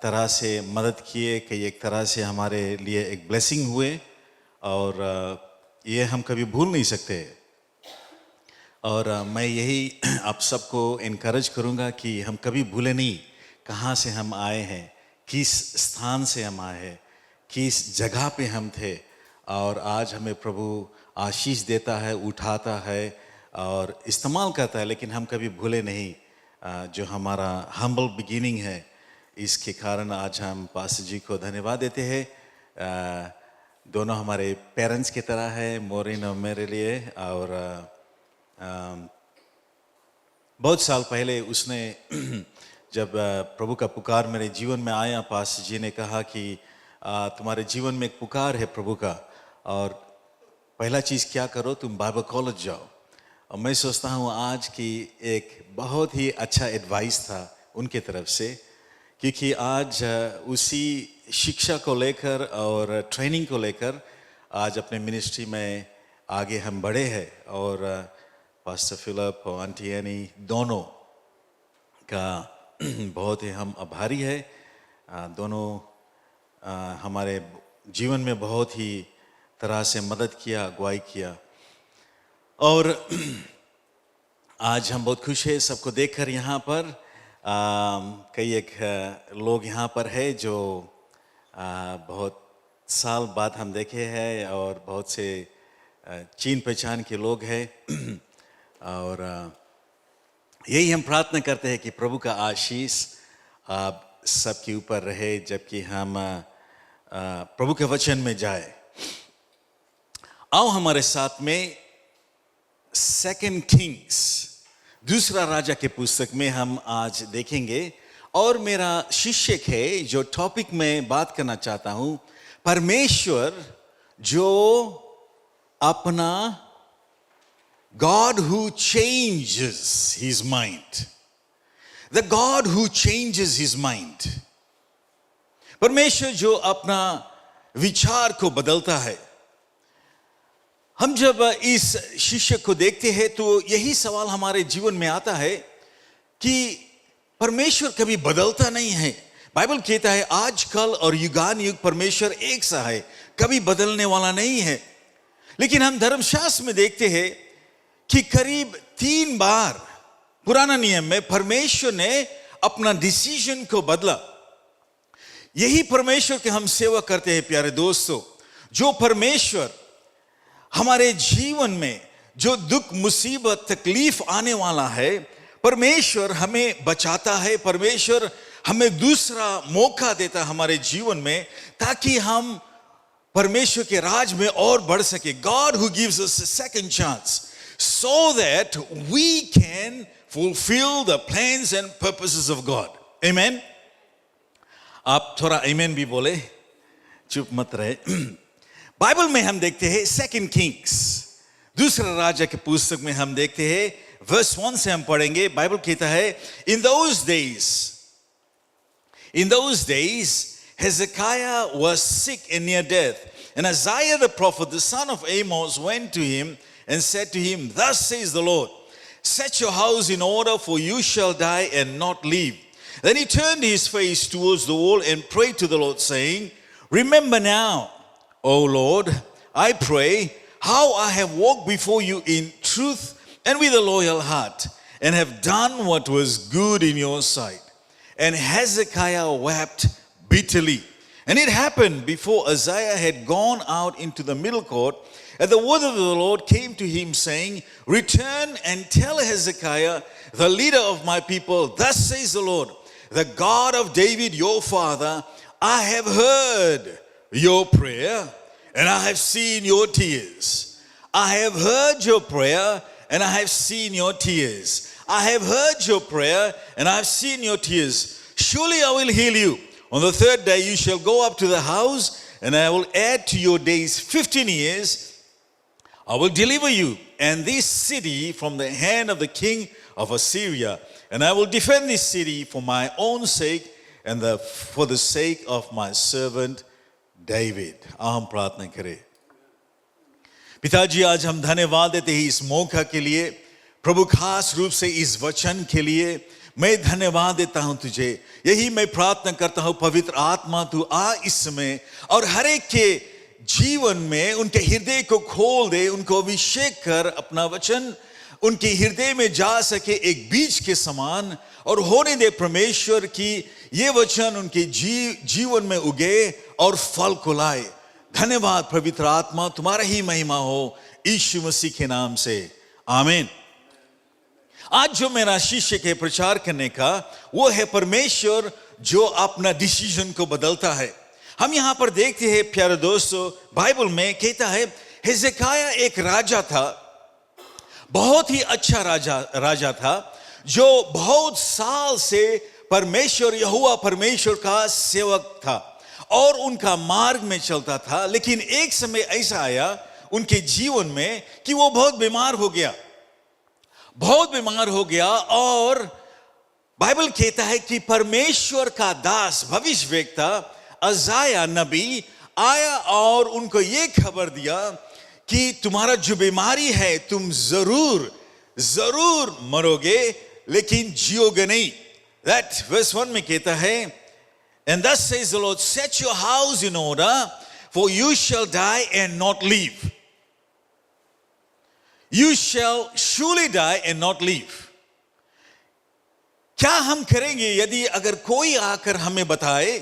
तरह से मदद किए, कई एक तरह से हमारे लिए एक ब्लेसिंग हुए और ये हम कभी भूल नहीं सकते। और मैं यही आप सबको इनकरेज करूँगा कि हम कभी भूले नहीं कहाँ से हम आए हैं, किस स्थान से हम आए हैं, किस जगह पे हम थे और आज हमें प्रभु आशीष देता है, उठाता है और इस्तेमाल करता है, लेकिन हम कभी भूले नहीं जो हमारा हम्बल बिगिनिंग है। इसके कारण आज हम पास्टर जी को धन्यवाद देते हैं। दोनों हमारे पेरेंट्स की तरह है, मोरिन और मेरे लिए। और बहुत साल पहले उसने जब प्रभु का पुकार मेरे जीवन में आया, पास्टर जी ने कहा कि तुम्हारे जीवन में एक पुकार है प्रभु का और पहला चीज़ क्या करो, तुम बाइबल कॉलेज जाओ। और मैं सोचता हूँ आज की एक बहुत ही अच्छा एडवाइस था उनके तरफ से, क्योंकि आज उसी शिक्षा को लेकर और ट्रेनिंग को लेकर आज अपने मिनिस्ट्री में आगे हम बढ़े हैं। और पास्टर फिलिप और आंटी एनी दोनों का बहुत ही हम आभारी है। दोनों हमारे जीवन में बहुत ही तरह से मदद किया, अगुवाई किया। और आज हम बहुत खुश हैं सबको देखकर यहाँ पर। कई एक लोग यहाँ पर है जो बहुत साल बाद हम देखे हैं और बहुत से चीन पहचान के लोग हैं। और यही हम प्रार्थना करते हैं कि प्रभु का आशीष आप सबके ऊपर रहे जबकि हम प्रभु के वचन में जाए। आओ हमारे साथ में सेकंड किंग्स, दूसरा राजा के पुस्तक में हम आज देखेंगे। और मेरा शीर्षक है जो टॉपिक में बात करना चाहता हूं, परमेश्वर जो अपना, God who changes his mind. The God who changes his mind. परमेश्वर जो अपना विचार को बदलता है। हम जब इस शीर्षक को देखते हैं तो यही सवाल हमारे जीवन में आता है कि परमेश्वर कभी बदलता नहीं है। बाइबल कहता है आजकल और युगान युग परमेश्वर एक सा है, कभी बदलने वाला नहीं है। लेकिन हम धर्मशास्त्र में देखते हैं कि करीब 3 बार पुराना नियम में परमेश्वर ने अपना डिसीजन को बदला। यही परमेश्वर के हम सेवा करते हैं प्यारे दोस्तों। जो परमेश्वर हमारे जीवन में जो दुख मुसीबत तकलीफ आने वाला है, परमेश्वर हमें बचाता है, परमेश्वर हमें दूसरा मौका देता है हमारे जीवन में, ताकि हम परमेश्वर के राज में और बढ़ सके। God who gives us a second chance so that we can fulfill the plans and purposes of God. Amen. आप थोड़ा amen भी बोले, चुप मत रहे। बाइबल में हम देखते हैं सेकंड किंग्स, दूसरा राजा के पुस्तक में हम देखते हैं वर्स 1 से हम पढ़ेंगे। बाइबल कहता है in those days Hezekiah was sick and near death, and Isaiah the prophet, the son of Amos, went to him and said to him, thus says the Lord, set your house in order, for you shall die and not live. Then he turned his face towards the wall and prayed to the Lord, saying, remember now, O Lord, I pray, how I have walked before you in truth and with a loyal heart, and have done what was good in your sight. And Hezekiah wept bitterly. And it happened before Isaiah had gone out into the middle court, and the word of the Lord came to him, saying, return and tell Hezekiah, the leader of my people, thus says the Lord, the God of David your father, I have heard your prayer, and I have seen your tears. I have heard your prayer, and I have seen your tears. I have heard your prayer, and I have seen your tears. Surely I will heal you. On the 3rd day you shall go up to the house, and I will add to your days 15 years. I will deliver you and this city from the hand of the king of Assyria, and I will defend this city for my own sake and for the sake of my servant David. हम प्रार्थना करें। पिताजी, आज हम धन्यवाद देते हैं इस मौका के लिए, प्रभु खास रूप से इस वचन के लिए मैं धन्यवाद देता हूं तुझे। यही मैं प्रार्थना करता हूं, पवित्र आत्मा तू आ इस समय और हर एक के जीवन में उनके हृदय को खोल दे, उनको अभिषेक कर, अपना वचन उनके हृदय में जा सके एक बीज के समान, और होने दे परमेश्वर की ये वचन उनके जीवन में उगे और फल को लाए। धन्यवाद पवित्र आत्मा, तुम्हारा ही महिमा हो यीशु मसीह के नाम से, आमीन। आज जो मेरा शीर्षक है प्रचार करने का, वो है परमेश्वर जो अपना डिसीजन को बदलता है। हम यहां पर देखते हैं प्यारे दोस्तों, बाइबल में कहता है हिजकिय्याह एक राजा था, बहुत ही अच्छा राजा था, जो बहुत साल से परमेश्वर यहोवा परमेश्वर का सेवक था और उनका मार्ग में चलता था। लेकिन एक समय ऐसा आया उनके जीवन में कि वो बहुत बीमार हो गया और बाइबल कहता है कि परमेश्वर का दास भविष्यवक्ता अजाया नबी आया और उनको ये खबर दिया कि तुम्हारा जो बीमारी है तुम जरूर मरोगे लेकिन जियोगे नहीं। That verse 1 में कहता है, and thus says the Lord, set your house in order, for you shall die and not live. You shall surely die and not live. क्या हम करेंगे यदि अगर कोई आकर हमें बताए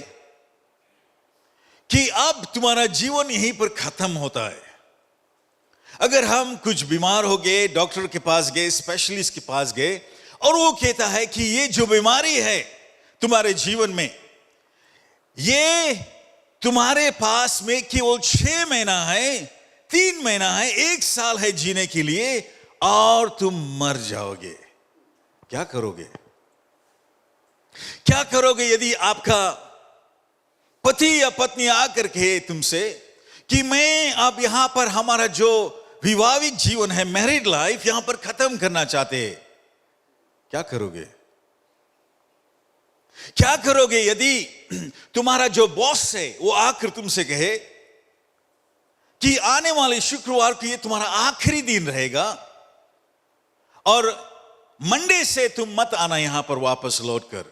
कि अब तुम्हारा जीवन यहीं पर खत्म होता है? अगर हम कुछ बीमार हो गए, डॉक्टर के पास गए, स्पेशलिस्ट के पास गए, और वो कहता है कि ये जो बीमारी है तुम्हारे जीवन में, ये तुम्हारे पास में केवल 6 महीना है, 3 महीना है, 1 साल है जीने के लिए, और तुम मर जाओगे। क्या करोगे? क्या करोगे यदि आपका पति या पत्नी आकर कहे तुमसे कि मैं अब यहां पर हमारा जो वैवाहिक जीवन है, मैरिड लाइफ, यहां पर खत्म करना चाहते हैं? क्या करोगे? क्या करोगे यदि तुम्हारा जो बॉस है वो आकर तुमसे कहे कि आने वाले शुक्रवार को ये तुम्हारा आखिरी दिन रहेगा और मंडे से तुम मत आना यहां पर वापस लौटकर?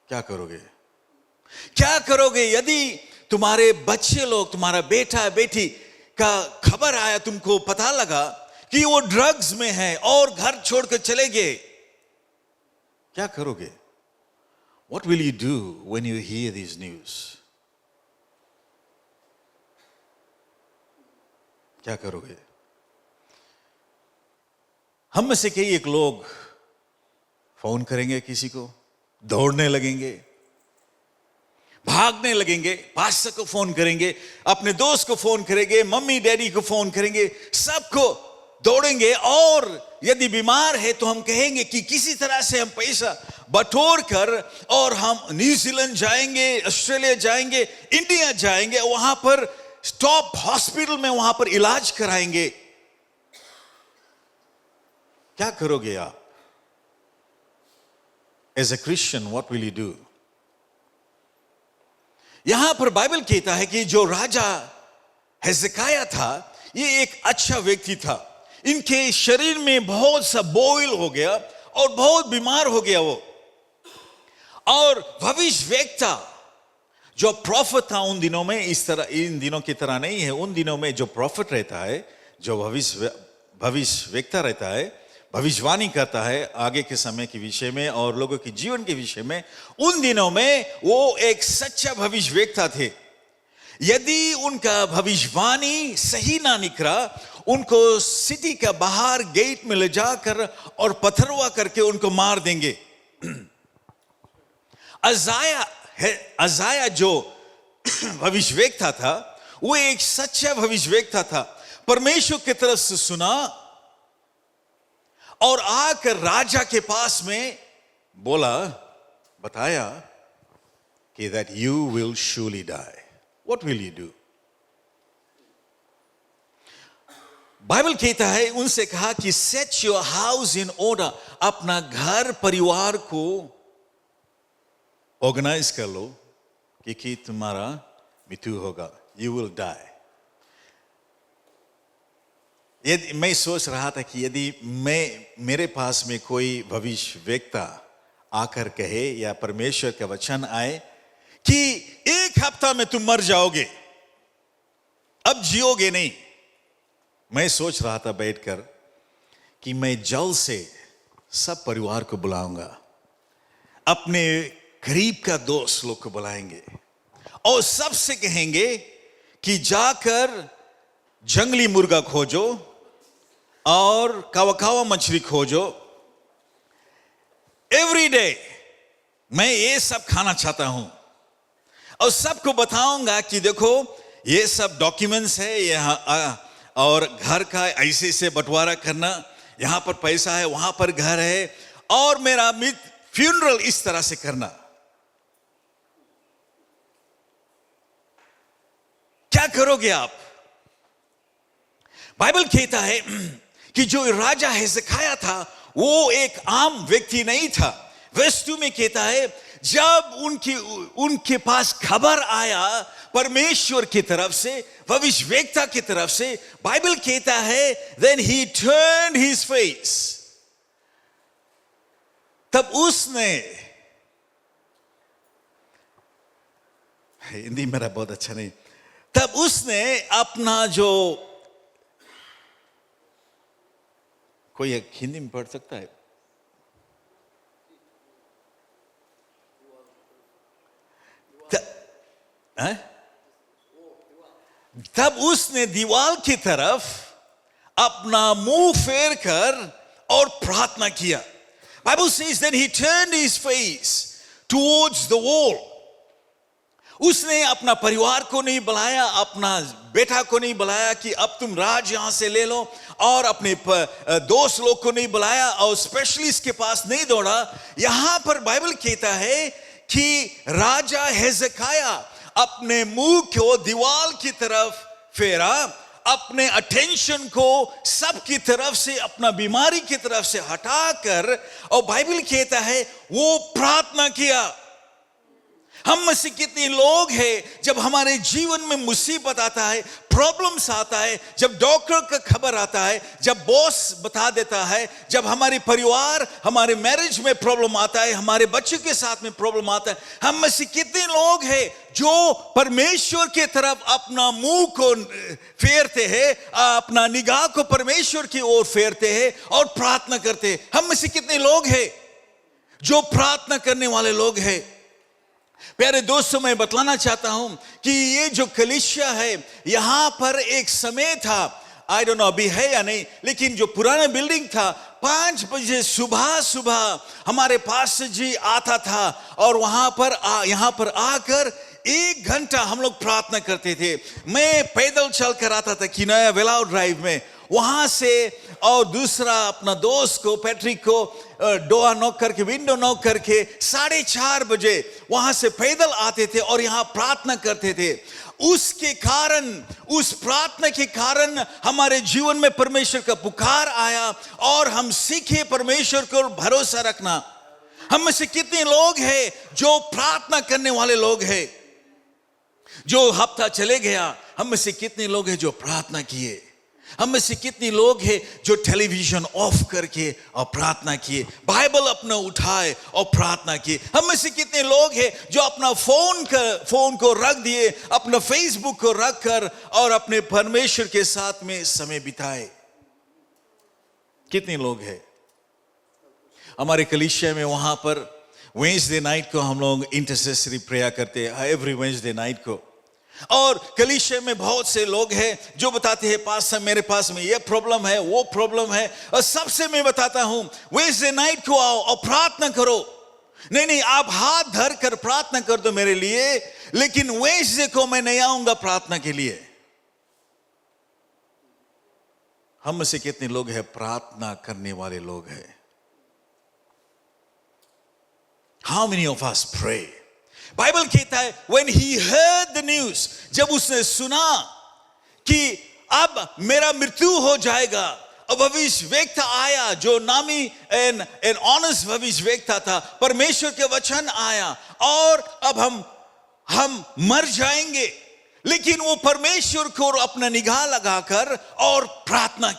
क्या करोगे? क्या करोगे यदि तुम्हारे बच्चे लोग, तुम्हारा बेटा बेटी का खबर आया, तुमको पता लगा कि वो ड्रग्स में है और घर छोड़कर चले गए? क्या करोगे? What will you do when you hear these news? क्या करोगे? हम में से कई एक लोग फोन करेंगे किसी को, दौड़ने लगेंगे, भागने लगेंगे, पास्टर को फोन करेंगे, अपने दोस्त को फोन करेंगे, मम्मी डैडी को फोन करेंगे, सबको दौड़ेंगे। और यदि बीमार है तो हम कहेंगे कि किसी तरह से हम पैसा बटोर कर और हम न्यूजीलैंड जाएंगे, ऑस्ट्रेलिया जाएंगे, इंडिया जाएंगे, वहां पर टॉप हॉस्पिटल में वहां पर इलाज कराएंगे। क्या करोगे आप? As a Christian what will you do? यहां पर बाइबल कहता है कि जो राजा हिजकिय्याह था, ये एक अच्छा व्यक्ति था। इनके शरीर में बहुत सा बॉयल हो गया और बहुत बीमार हो गया वो। और भविष्यवक्ता जो प्रॉफिट था उन दिनों में, इस तरह इन दिनों की तरह नहीं है। उन दिनों में जो प्रॉफिट रहता है, जो भविष्यवक्ता रहता है, भविष्यवाणी करता है आगे के समय के विषय में और लोगों के जीवन के विषय में, उन दिनों में वो एक सच्चा भविष्यवक्ता थे। यदि उनका भविष्यवाणी सही ना निकला, उनको सिटी का बाहर गेट में ले जाकर और पथरवा करके उनको मार देंगे। अजाया जो भविष्यवक्ता था, वो एक सच्चा भविष्यवक्ता था। परमेश्वर की तरफ से सुना और आकर राजा के पास में बोला, बताया कि that you will surely die. What will you do? Bible कहता है, उनसे कहा कि set your house in order, अपना घर परिवार को ऑर्गेनाइज कर लो कि तुम्हारा मृत्यु होगा, you will die. यदि मैं सोच रहा था कि यदि मेरे पास में कोई भविष्यवक्ता आकर कहे या परमेश्वर का वचन आए कि एक हफ्ता में तुम मर जाओगे, अब जियोगे नहीं, मैं सोच रहा था बैठकर कि मैं जल्द से सब परिवार को बुलाऊंगा, अपने करीब का दोस्त लोग को बुलाएंगे और सबसे कहेंगे कि जाकर जंगली मुर्गा खोजो और कावा मछली खोजो, एवरी डे मैं ये सब खाना चाहता हूं। और सबको बताऊंगा कि देखो ये सब डॉक्यूमेंट्स है यहाँ, और घर का ऐसे से बंटवारा करना, यहां पर पैसा है, वहां पर घर है, और मेरा फ्यूनरल इस तरह से करना। क्या करोगे आप? बाइबल कहता है कि जो राजा हिजकिय्याह था वो एक आम व्यक्ति नहीं था। वर्स 2 में कहता है, जब उनके पास खबर आया परमेश्वर की तरफ से, भविष्यवक्ता की तरफ से, बाइबल कहता है then he turned his face, तब उसने, हिंदी मेरा बहुत अच्छा नहीं, तब उसने अपना जो, कोई एक हिंदी में पढ़ सकता है? तब उसने दीवार की तरफ अपना मुंह फेर कर और प्रार्थना किया। Bible says that he turned his face towards the wall. उसने अपना परिवार को नहीं बुलाया, अपना बेटा को नहीं बुलाया कि अब तुम राज यहां से ले लो, और अपने दोस्त लोग को नहीं बुलाया और स्पेशलिस्ट के पास नहीं दौड़ा। यहां पर बाइबल कहता है कि राजा हेzekiah अपने मुंह को दीवार की तरफ फेरा, अपने अटेंशन को सबकी तरफ से, अपना बीमारी की तरफ से हटाकर, और बाइबल कहता है वो प्रार्थना किया। हम में से कितने लोग हैं जब हमारे जीवन में मुसीबत आता है, प्रॉब्लम्स आता है, जब डॉक्टर का खबर आता है, जब बॉस बता देता है, जब हमारे परिवार, हमारे मैरिज में प्रॉब्लम आता है, हमारे बच्चों के साथ में प्रॉब्लम आता है, हम में से कितने लोग हैं जो परमेश्वर के तरफ अपना मुंह को फेरते हैं, अपना निगाह को परमेश्वर की ओर फेरते हैं और प्रार्थना करते हैं? हम में से कितने लोग हैं जो प्रार्थना करने वाले लोग हैं? प्यारे दोस्तों, मैं बतलाना चाहता हूं कि ये जो कलीसिया है, यहां पर एक समय था, आई डोंट नो अभी है या नहीं, लेकिन जो पुराना बिल्डिंग था, 5 बजे सुबह हमारे पास जी आता था और वहां पर यहां पर आकर 1 घंटा हम लोग प्रार्थना करते थे। मैं पैदल चल कर आता था कि नया वेलाउ ड्राइव में, वहां से, और दूसरा अपना दोस्त को, पैट्रिक को, डोर नॉक करके, विंडो नॉक करके 4:30 बजे वहां से पैदल आते थे और यहां प्रार्थना करते थे। उसके कारण, उस प्रार्थना के कारण हमारे जीवन में परमेश्वर का पुकार आया और हम सीखे परमेश्वर को भरोसा रखना। हम में से कितने लोग हैं जो प्रार्थना करने वाले लोग हैं? जो हफ्ता चले गया, हम में से कितने लोग हैं जो प्रार्थना किए? हम में से कितने लोग हैं जो टेलीविजन ऑफ करके और प्रार्थना किए, बाइबल अपना उठाए और प्रार्थना किए? हम में से कितने लोग हैं जो अपना फोन को रख दिए, अपना फेसबुक को रख कर और अपने परमेश्वर के साथ में समय बिताए? कितने लोग हैं? हमारे कलीसिया में वहां पर वेडनेसडे नाइट को हम लोग इंटरसेसरी प्रेयर करते हैं, एवरी वेडनेसडे नाइट को। और कलीसिया में बहुत से लोग हैं जो बताते हैं, पास्टर मेरे पास में ये प्रॉब्लम है, वो प्रॉब्लम है, और सबसे मैं बताता हूं वेडनेसडे नाइट को आओ और प्रार्थना करो। नहीं, आप हाथ धर कर प्रार्थना कर दो मेरे लिए, लेकिन वेडनेसडे को मैं नहीं आऊंगा प्रार्थना के लिए। हम में से कितने लोग हैं प्रार्थना करने वाले लोग हैं? How many of us pray? Bible कहता है when he heard the news, जब उसने सुना कि अब मेरा मृत्यु हो जाएगा, अब भविष्यवक्ता आया जो नामी एन ऑनेस्ट भविष्यवक्ता था, परमेश्वर के वचन आया और अब हम मर जाएंगे, लेकिन वो परमेश्वर को अपना निगाह लगाकर और प्रार्थना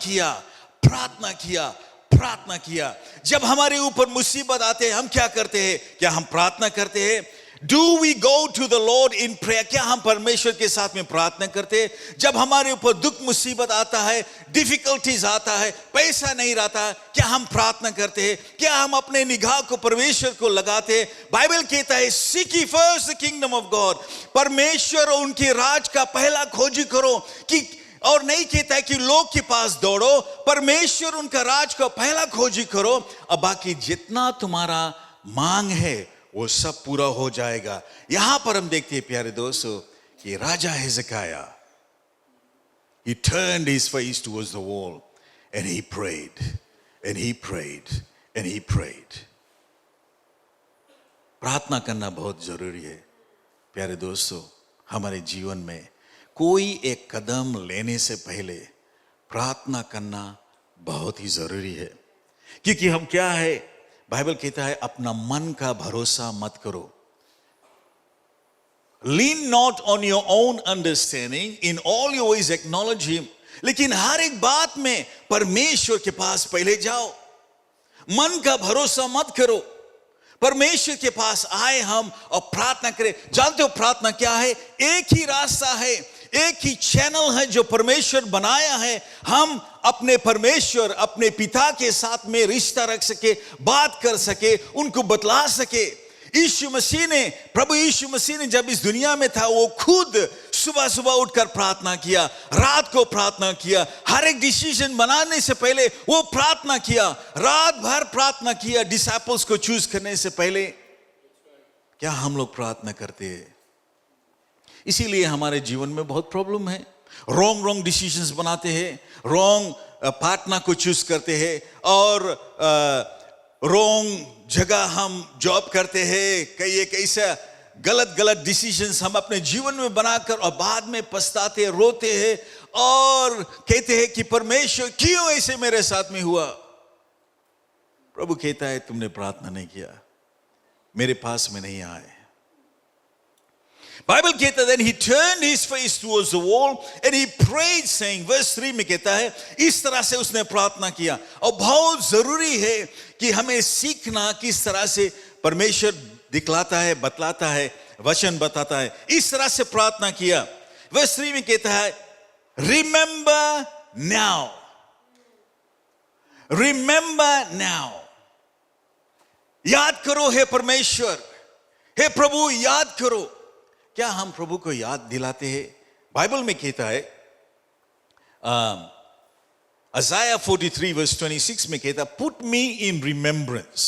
किया। जब हमारे ऊपर मुसीबत आते हैं, हम क्या करते हैं? क्या हम प्रार्थना करते हैं? Do we go to the Lord in prayer? क्या हम परमेश्वर के साथ में प्रार्थना करते हैं? जब हमारे ऊपर दुख मुसीबत आता है, डिफिकल्टीज आता है, पैसा नहीं रहता, क्या हम प्रार्थना करते हैं? क्या हम अपने निगाह को परमेश्वर को लगाते हैं? बाइबल कहता है seek ye first the kingdom of God, परमेश्वर और उनके राज का पहला खोजी करो, कि और नहीं कहता है कि लोग के पास दौड़ो, परमेश्वर उनका राज का पहला खोजी करो, अब बाकी जितना तुम्हारा मांग है वो सब पूरा हो जाएगा। यहां पर हम देखते हैं प्यारे दोस्तों कि राजा हेzekiah, he turned his face towards the wall and he prayed and he prayed and he prayed। प्रार्थना करना बहुत जरूरी है प्यारे दोस्तों। हमारे जीवन में कोई एक कदम लेने से पहले प्रार्थना करना बहुत ही जरूरी है, क्योंकि हम क्या है, बाइबल कहता है अपना मन का भरोसा मत करो। Lean not on your own understanding, in all your ways acknowledge him। लेकिन हर एक बात में परमेश्वर के पास पहले जाओ, मन का भरोसा मत करो, परमेश्वर के पास आए हम और प्रार्थना करें। जानते हो प्रार्थना क्या है? एक ही रास्ता है, एक ही चैनल है जो परमेश्वर बनाया है। हम अपने परमेश्वर, अपने पिता के साथ में रिश्ता रख सके, बात कर सके, उनको बतला सके। प्रभु यीशु मसीह ने जब इस दुनिया में था, वो खुद सुबह सुबह उठकर प्रार्थना किया, रात को प्रार्थना किया, हर एक डिसीजन बनाने से पहले वो प्रार्थना किया, रात भर प्रार्थना किया डिसाइपल्स को चूज करने से पहले। क्या हम लोग प्रार्थना करते हैं? इसीलिए हमारे जीवन में बहुत प्रॉब्लम है। रॉन्ग डिसीजंस बनाते हैं, रॉन्ग पार्टनर को चूज करते हैं, और रॉन्ग जगह हम जॉब करते हैं, कई एक ऐसा गलत डिसीजंस हम अपने जीवन में बनाकर और बाद में पछताते हैं, रोते हैं और कहते हैं कि परमेश्वर क्यों ऐसे मेरे साथ में हुआ। प्रभु कहता है तुमने प्रार्थना नहीं किया, मेरे पास में नहीं आए। बाइबल कहता है then he turned his face towards the wall and he prayed saying, verse 3 में कहता है इस तरह से उसने प्रार्थना किया। और बहुत जरूरी है कि हमें सीखना किस तरह से परमेश्वर दिखलाता है, बतलाता है, वचन बताता है। इस तरह से प्रार्थना किया। verse 3 में कहता है remember now, remember now, याद करो हे परमेश्वर, हे प्रभु याद करो। क्या हम प्रभु को याद दिलाते हैं? बाइबल में कहता है Isaiah 43 verse 26 में कहता put me in remembrance,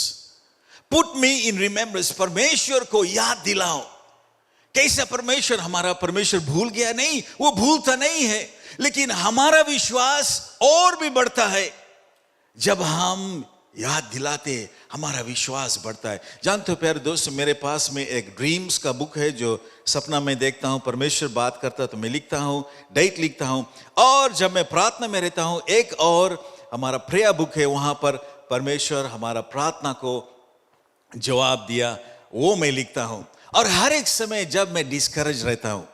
put me in remembrance, परमेश्वर को याद दिलाओ। कैसा परमेश्वर? हमारा परमेश्वर भूल गया? नहीं, वो भूलता नहीं है, लेकिन हमारा विश्वास और भी बढ़ता है जब हम याद दिलाते, हमारा विश्वास बढ़ता है। जानते हो प्यारे दोस्त, मेरे पास में एक ड्रीम्स का बुक है जो सपना में देखता हूं, परमेश्वर बात करता है तो मैं लिखता हूं, डेट लिखता हूं, और जब मैं प्रार्थना में रहता हूं एक और हमारा प्रेयर बुक है, वहां पर परमेश्वर हमारा प्रार्थना को जवाब दिया, वो मैं लिखता हूं। और हर एक समय जब मैं डिस्करेज रहता हूं,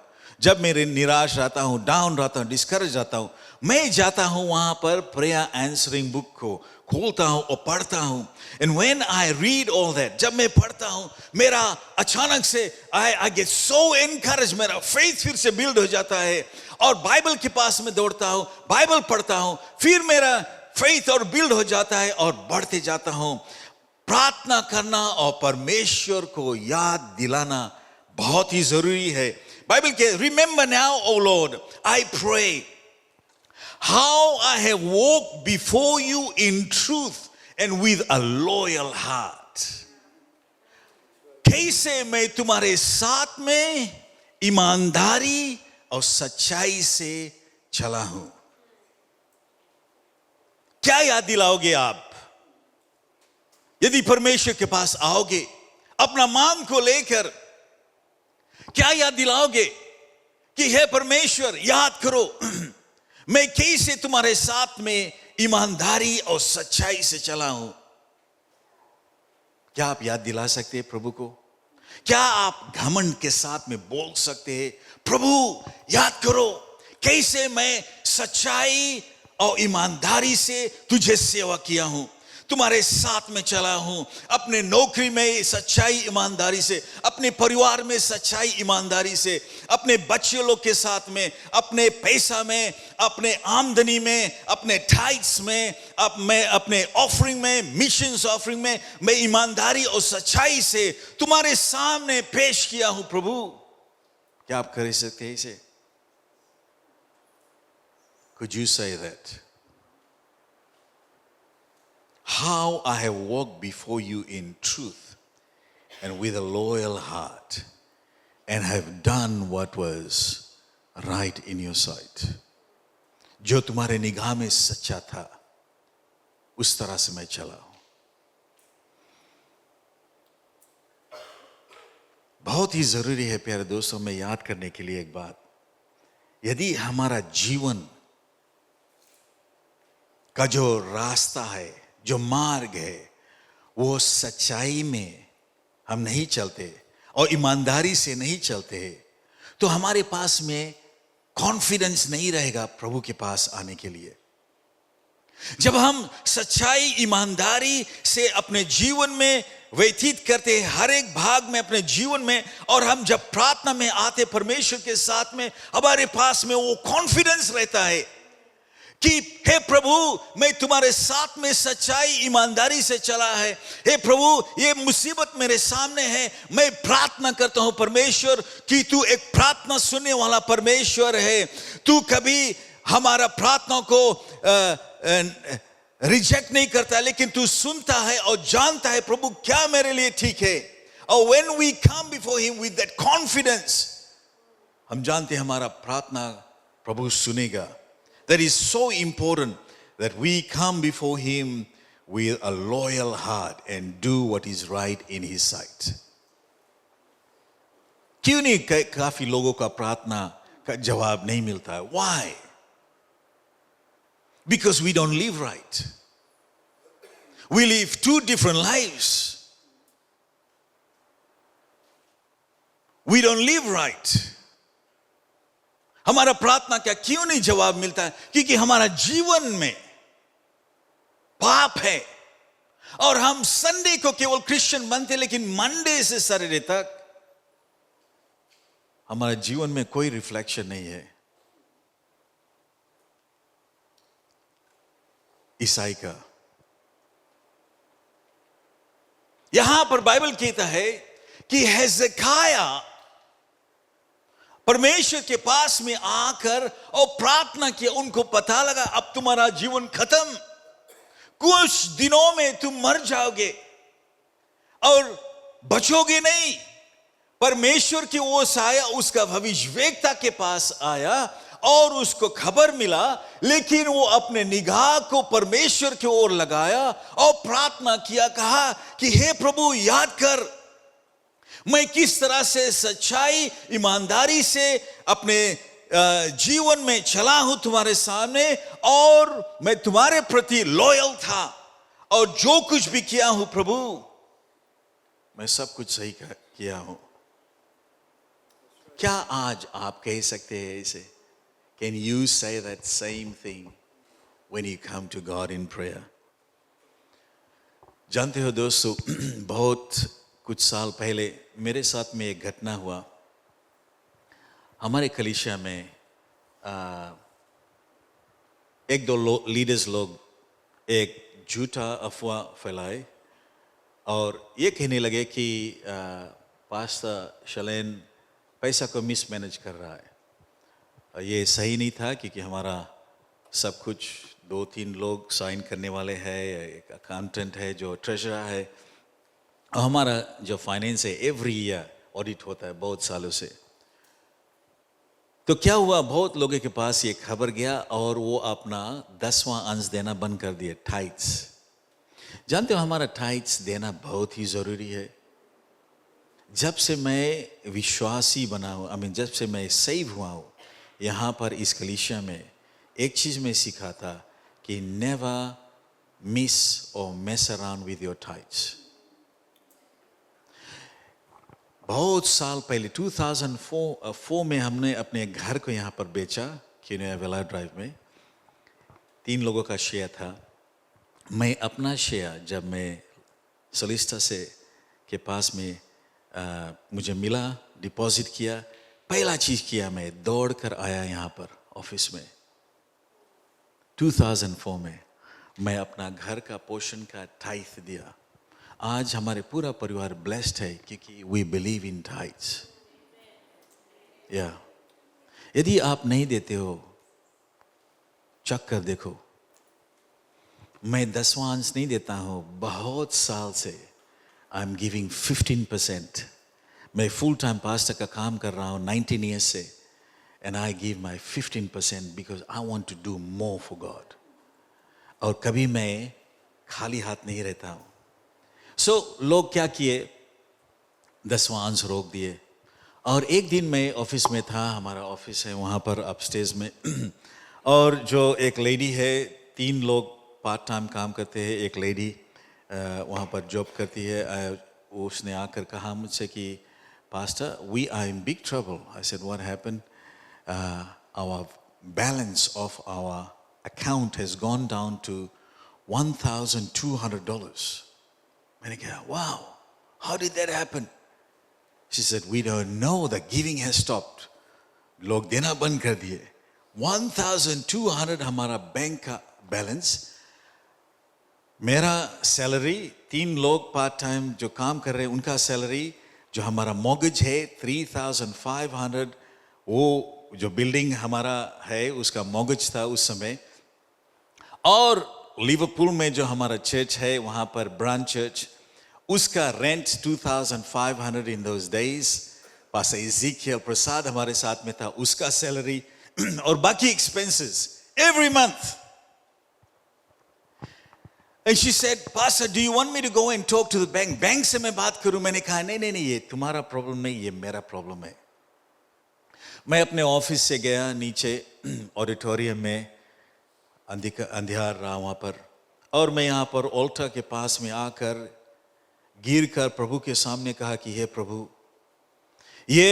जब मैं निराश रहता हूं, डाउन रहता हूं, डिस्करेज रहता हूं, मैं जाता हूं वहां पर प्रेयर आंसरिंग बुक को खोलता हूं और पढ़ता हूं। And when I read all that, जब मैं पढ़ता हूं, मेरा अचानक से आई गेट सो एनकरेज, मेरा फेथ फिर से बिल्ड हो जाता है, और बाइबल के पास में दौड़ता हूं, बाइबल पढ़ता हूं, फिर मेरा फेथ और बिल्ड हो जाता है और बढ़ते जाता हूं। प्रार्थना करना और परमेश्वर को याद दिलाना बहुत ही जरूरी है। बाइबल के remember now oh lord I pray how I have walked before you in truth and with a loyal heart. कैसे मैं तुम्हारे साथ में ईमानदारी और सच्चाई से चला हूं। क्या याद दिलाओगे आप यदि परमेश्वर के पास आओगे अपना मांग को लेकर? क्या याद दिलाओगे कि हे परमेश्वर याद करो मैं कैसे तुम्हारे साथ में ईमानदारी और सच्चाई से चला हूं? क्या आप याद दिला सकते हैं प्रभु को? क्या आप घमंड के साथ में बोल सकते हैं प्रभु याद करो कैसे मैं सच्चाई और ईमानदारी से तुझे सेवा किया हूं, तुम्हारे साथ में चला हूं, अपने नौकरी में सच्चाई ईमानदारी से, अपने परिवार में सच्चाई ईमानदारी से, अपने बच्चे लोग के साथ में, अपने पैसा में, अपने आमदनी में, अपने टाइट्स में, मैं अपने ऑफरिंग में, मिशंस ऑफरिंग में मैं ईमानदारी और सच्चाई से तुम्हारे सामने पेश किया हूं प्रभु। क्या आप कर सकते हैं इसे? Could you say that? How I have walked before you in truth and with a loyal heart and have done what was right in your sight. जो तुम्हारे निगाह में सच्चा था उस तरह से मैं चला हूं। बहुत ही जरूरी है प्यारे दोस्तों में याद करने के लिए एक बात, यदि हमारा जीवन का जो रास्ता है, जो मार्ग है, वो सच्चाई में हम नहीं चलते और ईमानदारी से नहीं चलते, तो हमारे पास में कॉन्फिडेंस नहीं रहेगा प्रभु के पास आने के लिए। जब हम सच्चाई ईमानदारी से अपने जीवन में व्यतीत करते हैं, हर एक भाग में अपने जीवन में, और हम जब प्रार्थना में आते परमेश्वर के साथ में, हमारे पास में वो कॉन्फिडेंस रहता है कि हे प्रभु मैं तुम्हारे साथ में सच्चाई ईमानदारी से चला है। हे प्रभु ये मुसीबत मेरे सामने है, मैं प्रार्थना करता हूं परमेश्वर कि तू एक प्रार्थना सुनने वाला परमेश्वर है। तू कभी हमारा प्रार्थना को रिजेक्ट नहीं करता, लेकिन तू सुनता है और जानता है प्रभु क्या मेरे लिए ठीक है। और when we come before him with that confidence, हम जानते हैं हमारा प्रार्थना प्रभु सुनेगा. That is so important that we come before him with a loyal heart and do what is right in his sight. क्यों नहीं काफी लोगों का प्रार्थना का जवाब नहीं मिलता है? Why? Because we don't live right. We live two different lives. We don't live right. हमारा प्रार्थना क्या क्यों नहीं जवाब मिलता है? क्योंकि हमारा जीवन में पाप है और हम संडे को केवल क्रिश्चियन बनते, लेकिन मंडे से सैटरडे तक हमारे जीवन में कोई रिफ्लेक्शन नहीं है ईसाई का. यहां पर बाइबल कहता है कि हेzekiah परमेश्वर के पास में आकर और प्रार्थना किया. उनको पता लगा अब तुम्हारा जीवन खत्म, कुछ दिनों में तुम मर जाओगे और बचोगे नहीं. परमेश्वर की ओर से आया, उसका भविष्यवेत्ता के पास आया और उसको खबर मिला, लेकिन वो अपने निगाह को परमेश्वर की ओर लगाया और प्रार्थना किया. कहा कि हे प्रभु याद कर, मैं किस तरह से सच्चाई ईमानदारी से अपने जीवन में चला हूं तुम्हारे सामने, और मैं तुम्हारे प्रति लॉयल था, और जो कुछ भी किया हूं प्रभु, मैं सब कुछ सही किया हूं. क्या आज आप कह सकते हैं इसे? Can you say that same thing when you come to God in prayer? जानते हो दोस्तों, बहुत कुछ साल पहले मेरे साथ में एक घटना हुआ. हमारे कलीसिया में एक दो लीडर्स लोग एक झूठा अफवाह फैलाए और ये कहने लगे कि पास्टर शलेन पैसा को मिसमैनेज कर रहा है. ये सही नहीं था क्योंकि हमारा सब कुछ 2-3 लोग साइन करने वाले हैं, एक अकाउंटेंट है जो ट्रेजरर है, और हमारा जो फाइनेंस है एवरी ईयर ऑडिट होता है बहुत सालों से. तो क्या हुआ, बहुत लोगों के पास ये खबर गया और वो अपना 10वां अंश देना बंद कर दिए, टाइट्स. जानते हो हमारा टाइट्स देना बहुत ही ज़रूरी है. जब से मैं विश्वासी बना हूँ, जब से मैं सेव हुआ हूँ यहाँ पर इस कलीसिया में, एक चीज़ मैं सीखा था कि नेवर मिस और mess around with your tights. बहुत साल पहले 2004 में हमने अपने घर को यहाँ पर बेचा, क्यूनिया वेला ड्राइव में. 3 लोगों का शेयर था. मैं अपना शेयर जब मैं सोलिसिटर से के पास में मुझे मिला, डिपॉजिट किया, पहला चीज़ किया मैं दौड़ कर आया यहाँ पर ऑफिस में. 2004 में मैं अपना घर का पोर्शन का टाइथ दिया. आज हमारे पूरा परिवार ब्लेस्ड है क्योंकि वी बिलीव इन टाइथ्स. या यदि आप नहीं देते हो, चेक कर देखो. मैं 10वां अंश नहीं देता हूँ बहुत साल से. I am giving 15%. मैं फुल टाइम पास्टर का काम कर रहा हूँ 19 ईयर्स से, and I give my 15% because I want to do more for God. और कभी मैं खाली हाथ नहीं रहता हूँ. सो लोग क्या किए, 10वां अंश रोक दिए. और एक दिन मैं ऑफिस में था, हमारा ऑफिस है वहाँ पर अपस्टेज में, और जो एक लेडी है, 3 लोग पार्ट टाइम काम करते हैं, एक लेडी वहाँ पर जॉब करती है. उसने आकर कहा मुझसे कि pastor we are in big trouble. I said what happened? Our balance of our account has gone down to $1,200. मैंने कहा wow, how did that happen? She said we don't know, the giving has stopped. लोग देना बंद कर दिए. 1,200 हमारा bank का balance. मेरा सैलरी, 3 लोग पार्ट टाइम जो काम कर रहे हैं उनका सैलरी, जो हमारा मॉर्गेज है 3,500, वो जो बिल्डिंग हमारा है उसका मॉर्गेज था उस समय. और लिवरपूल में जो हमारा चर्च है वहाँ पर ब्रांच चर्च, उसका rent 2,500 in those days. Pastor Ezekiel Prasad हमारे साथ में था, उसका सैलरी और बाकी expenses every month. And she said, Pastor, do you want me to go and talk to the bank? Bank से मैं बात करूं? मैंने कहा नहीं, ये तुम्हारा प्रॉब्लम नहीं, ये मेरा प्रॉब्लम है. मैं अपने ऑफिस से गया नीचे ऑडिटोरियम में, अंधियार रहा वहाँ पर, और मैं यहाँ पर ऑल्टर के पास में आकर गिर कर प्रभु के सामने कहा कि हे प्रभु, ये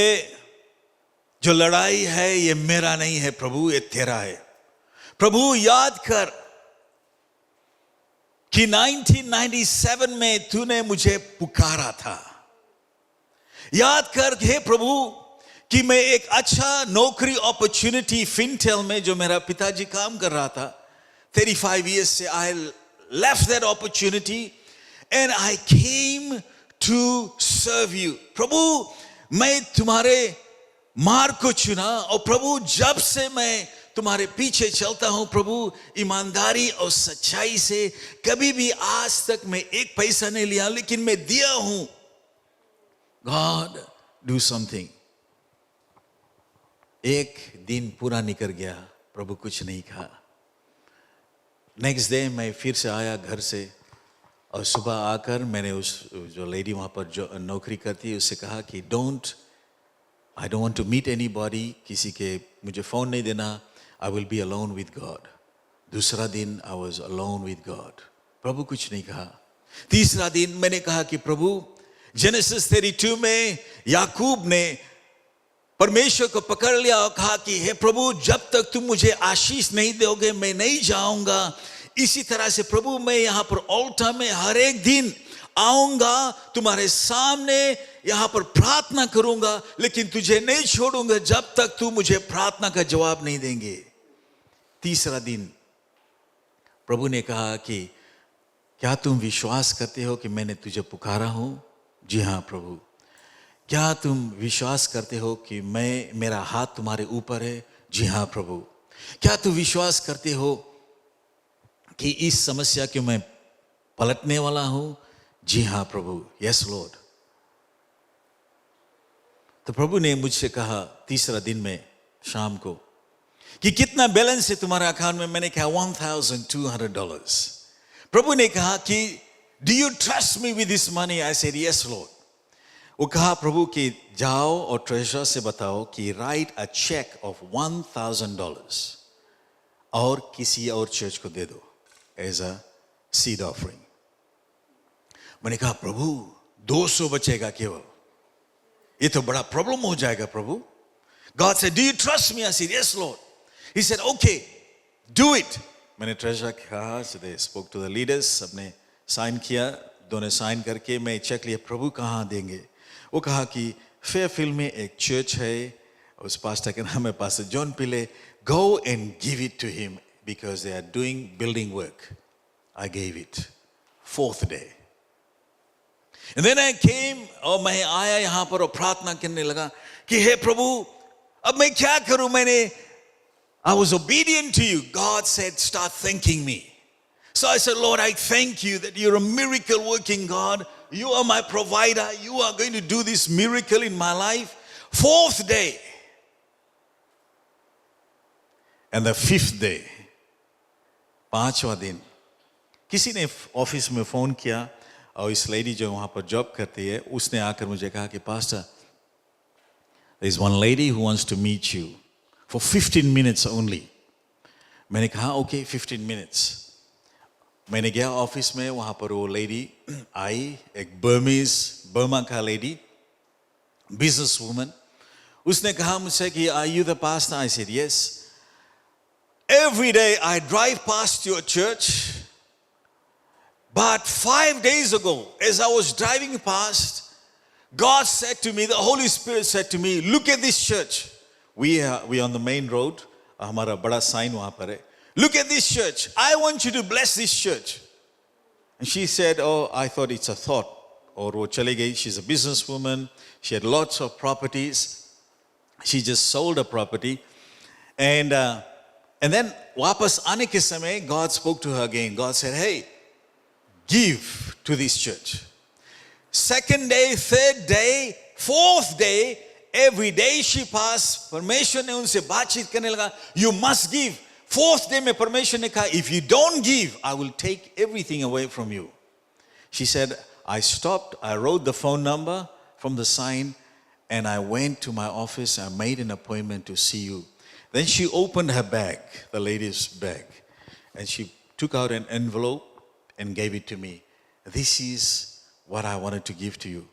जो लड़ाई है ये मेरा नहीं है प्रभु, ये तेरा है. प्रभु याद कर कि 1997 में तूने मुझे पुकारा था. याद कर हे प्रभु कि मैं एक अच्छा नौकरी अपॉर्चुनिटी फिनटेल में, जो मेरा पिताजी काम कर रहा था 35 years से, I left that opportunity and I came to serve you. प्रभु मैं तुम्हारे मार्ग को चुना, और प्रभु जब से मैं तुम्हारे पीछे चलता हूं प्रभु, ईमानदारी और सच्चाई से कभी भी आज तक मैं एक पैसा नहीं लिया, लेकिन मैं दिया हूं. God, do something. एक दिन पूरा निकल गया, प्रभु कुछ नहीं कहा. नेक्स्ट डे मैं फिर से आया घर से, और सुबह आकर मैंने उस जो लेडी वहाँ पर जो नौकरी करती है उससे कहा कि I don't want to meet anybody, किसी के मुझे फ़ोन नहीं देना, I will be alone with God. दूसरा दिन I was alone with God. प्रभु कुछ नहीं कहा. तीसरा दिन मैंने कहा कि प्रभु, जेनेसिस 32 में याकूब ने परमेश्वर को पकड़ लिया और कहा कि हे प्रभु, जब तक तुम मुझे आशीष नहीं दोगे मैं नहीं जाऊंगा. इसी तरह से प्रभु मैं यहाँ पर ऑल्टर में हर एक दिन आऊंगा, तुम्हारे सामने यहाँ पर प्रार्थना करूंगा, लेकिन तुझे नहीं छोड़ूंगा जब तक तू मुझे प्रार्थना का जवाब नहीं देंगे. तीसरा दिन प्रभु ने कहा कि क्या तुम विश्वास करते हो कि मैंने तुझे पुकारा हूं? जी हाँ प्रभु. क्या तुम विश्वास करते हो कि मेरा हाथ तुम्हारे ऊपर है? जी हाँ प्रभु. क्या तुम विश्वास करते हो कि इस समस्या को मैं पलटने वाला हूं? जी हाँ प्रभु. Yes Lord. तो प्रभु ने मुझसे कहा तीसरा दिन में शाम को कि कितना बैलेंस है तुम्हारे अकाउंट में? मैंने कहा $1,200. प्रभु ने कहा कि do you trust me with this money? I said yes Lord. वो कहा प्रभु कि जाओ और ट्रेजर से बताओ कि राइट अ चेक ऑफ $1,000 और किसी और चर्च को दे दो एज अ सीड ऑफरिंग. मैंने कहा प्रभु 200 बचेगा केवल, ये तो बड़ा प्रॉब्लम हो जाएगा प्रभु. God said, do you trust me? I said, yes, Lord. He said, okay, do it. मैंने ट्रेजर कहा, so they spoke to the leaders, सबने साइन किया, दोनों साइन करके मैं चेक लिया, प्रभु कहाँ देंगे? वो कहा कि फेयरफील्ड में एक चर्च है, उस पास्टर का नाम है पास्टर जॉन पिले. Go and give it to him because they are doing building work. I gave it. 4th day. And then I came, और मैं आया यहाँ पर और प्रार्थना करने लगा कि हे प्रभु अब मैं क्या करूं? I was obedient to you. God said start thanking me. So I said, Lord, I thank you that you're a miracle working God. You are my provider. You are going to do this miracle in my life. 4th day. And the 5th day, 5वां दिन, किसी ने office में phone किया और इस lady जो वहाँ पर जॉब करती है उसने आकर मुझे कहा कि pastor, there is one lady who wants to meet you for 15 minutes only. मैंने कहा okay 15 minutes. मैंने गया ऑफिस में, वहाँ पर वो लेडी आई, एक बर्मा का लेडी, बिजनेस वूमन. उसने कहा मुझसे कि are you the pastor? I said yes. Every day I drive past your church. But 5 days ago, as I was driving past, God said to me, the Holy Spirit said to me, look at this church. We are on the main road. हमारा बड़ा sign वहाँ पर है. Look at this church. I want you to bless this church. And she said, oh, I thought it's a thought. और वो चली गई. She's a businesswoman. She had lots of properties. She just sold a property. And then वापस आने के समय, God spoke to her again. God said, hey, give to this church. 2nd day, 3rd day, 4th day, Every day she passed, परमेश्वर ने उनसे बातचीत करने लगा. You must give. Fourth day में परमेश्वर ने कहा, if you don't give, I will take everything away from you. She said, I stopped, I wrote the phone number from the sign, and I went to my office. I made an appointment to see you. Then she opened her bag, the lady's bag, and she took out an envelope and gave it to me. This is what I wanted to give to you.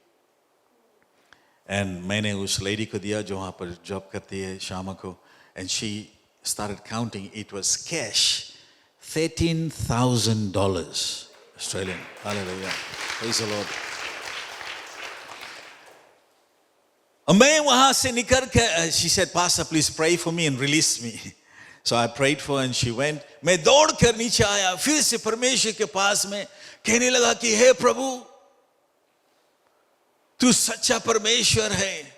And मैंने उस lady को दिया जो वहाँ पर job करती है शामा को, and she started counting. It was cash, $13,000 Australian. Hallelujah. Praise the Lord. मैं वहाँ से निकल कर, she said, Pastor, please pray for me and release me. So I prayed for her and she went. मैं दौड़ कर नीचे आया, फिर से परमेश्वर के पास में कहने लगा कि हे प्रभु, तू सच्चा परमेश्वर है,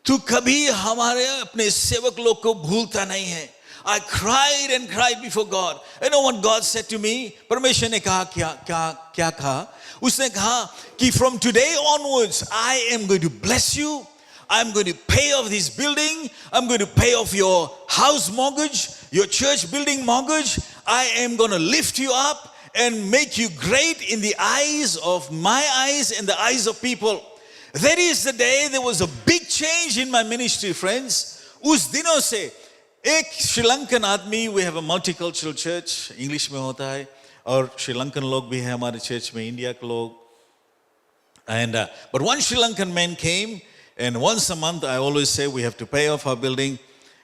तू कभी हमारे अपने सेवक लोग को भूलता नहीं है. I cried and cried before God. You know what God said to me? परमेश्वर ने कहा क्या कहा? उसने कहा कि from today onwards I am going to bless you. I'm going to pay off this building. I'm going to pay off your house mortgage, your church building mortgage. I am going to lift you up and make you great in the eyes of my eyes and the eyes of people. That is the day there was a big change in my ministry, friends. उस दिनों से एक श्रीलंकन आदमी, we have a multicultural church, English में होता है, और श्रीलंकन लोग भी हैं हमारे चर्च में, इंडिया के लोग. And but one Sri Lankan man came, and once a month I always say we have to pay off our building.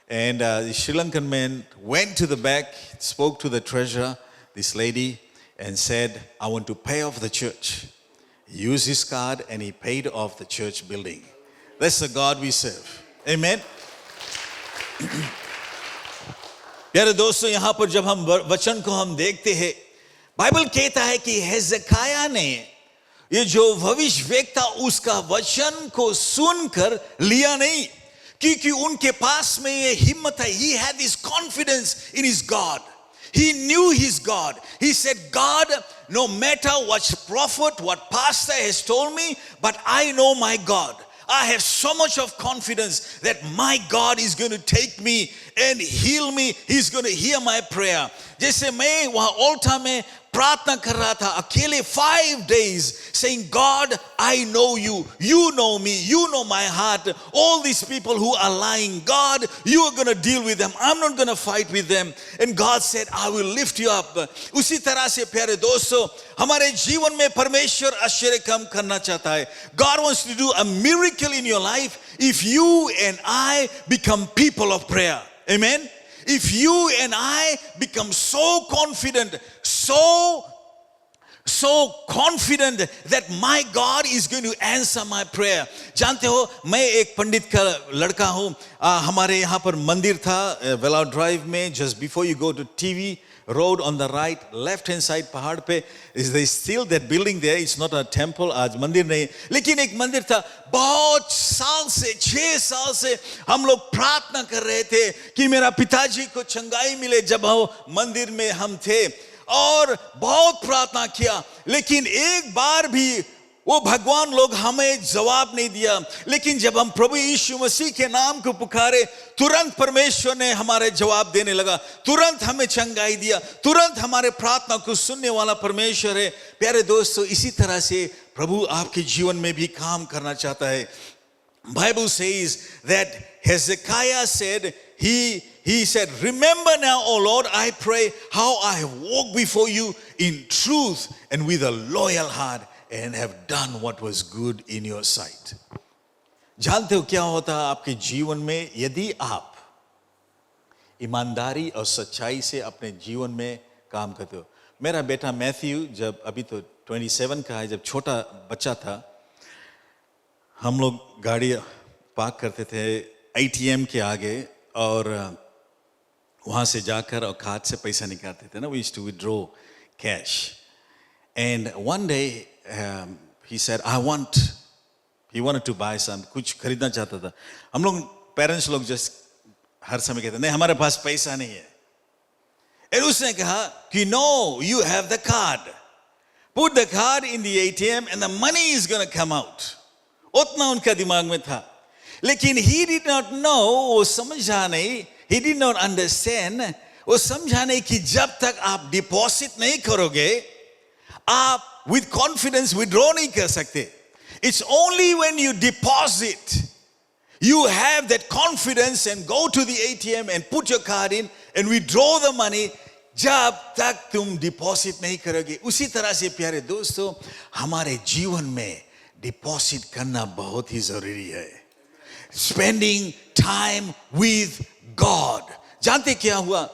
And the Sri Lankan man went to the back, spoke to the treasurer, this lady, and said, I want to pay off the church. He used his card and he paid off the church building. That's the God we serve. Amen. प्यारे दोस्तों, यहाँ पर जब हम वचन को हम देखते हैं, बाइबल कहता है कि हेzekiah ने ये जो भविष्यवक्ता उसका वचन को सुनकर लिया नहीं, क्योंकि उनके पास में ये हिम्मत है. He had this confidence in his God. He knew his God. He said, God, no matter what prophet, what pastor has told me, but I know my God. I have so much of confidence that my God is going to take me and heal me. He's going to hear my prayer. जैसे मैं वहाँ altar में प्रार्थना कर रहा था अकेले 5 days, saying, God, I know you. You know me. You know my heart. All these people who are lying, God, you are going to deal with them. I'm not going to fight with them. And God said, I will lift you up. उसी तरह से प्यारे दोस्तों, हमारे जीवन में परमेश्वर आश्चर्य काम करना चाहता है. God wants to do a miracle in your life if you and I become people of prayer. Amen. If you and I become so confident, so confident that my God is going to answer my prayer. जानते हो, मैं एक पंडित का लड़का हूँ. हमारे यहाँ पर मंदिर था वेला ड्राइव में. Just before you go to TV road on the right, left hand side पहाड़ पे, is there still that building there? It's not a temple. आज मंदिर नहीं, लेकिन एक मंदिर था. बहुत साल से 6 साल से हम लोग प्रार्थना कर रहे थे कि मेरा पिताजी को चंगाई मिले. जब वो मंदिर में हम थे और बहुत प्रार्थना किया, लेकिन एक बार भी वो भगवान लोग हमें जवाब नहीं दिया. लेकिन जब हम प्रभु यीशु मसीह के नाम को पुकारे, तुरंत परमेश्वर ने हमारे जवाब देने लगा. तुरंत हमें चंगाई दिया. तुरंत हमारे प्रार्थना को सुनने वाला परमेश्वर है. प्यारे दोस्तों, इसी तरह से प्रभु आपके जीवन में भी काम करना चाहता है. Bible says that Hezekiah said, he said, remember now, O Lord, I pray how I have walked before you in truth and with a loyal heart and have done what was good in your sight. जानते हो क्या होता है आपके जीवन में यदि आप ईमानदारी और सच्चाई से अपने जीवन में काम करते हो. मेरा बेटा मैथ्यू जब अभी तो 27 का है, जब छोटा बच्चा था, हम लोग गाड़ी पार्क करते थे ATM के आगे और वहाँ से जाकर और खाते से पैसा निकालते थे ना. We used to withdraw cash. And one day he said, he wanted to buy some, कुछ खरीदना चाहता था. हम लोग पेरेंट्स लोग जस्ट हर समय कहते नहीं हमारे पास पैसा नहीं है. और उसने कहा कि no, you have the card. Put the card in the ATM and the money is going to come out. उतना उनका दिमाग में था. लेकिन he did not know, वो समझा नहीं, he did not understand, वो समझा नहीं कि जब तक आप डिपॉजिट नहीं करोगे आप with confidence withdraw नहीं कर सकते. It's only when you deposit you have that confidence and go to the ATM and put your card in and withdraw the money. जब तक तुम डिपॉजिट नहीं करोगे. उसी तरह से प्यारे दोस्तों हमारे जीवन में डिपॉजिट करना बहुत ही जरूरी है. Spending time with God. जानते क्या हुआ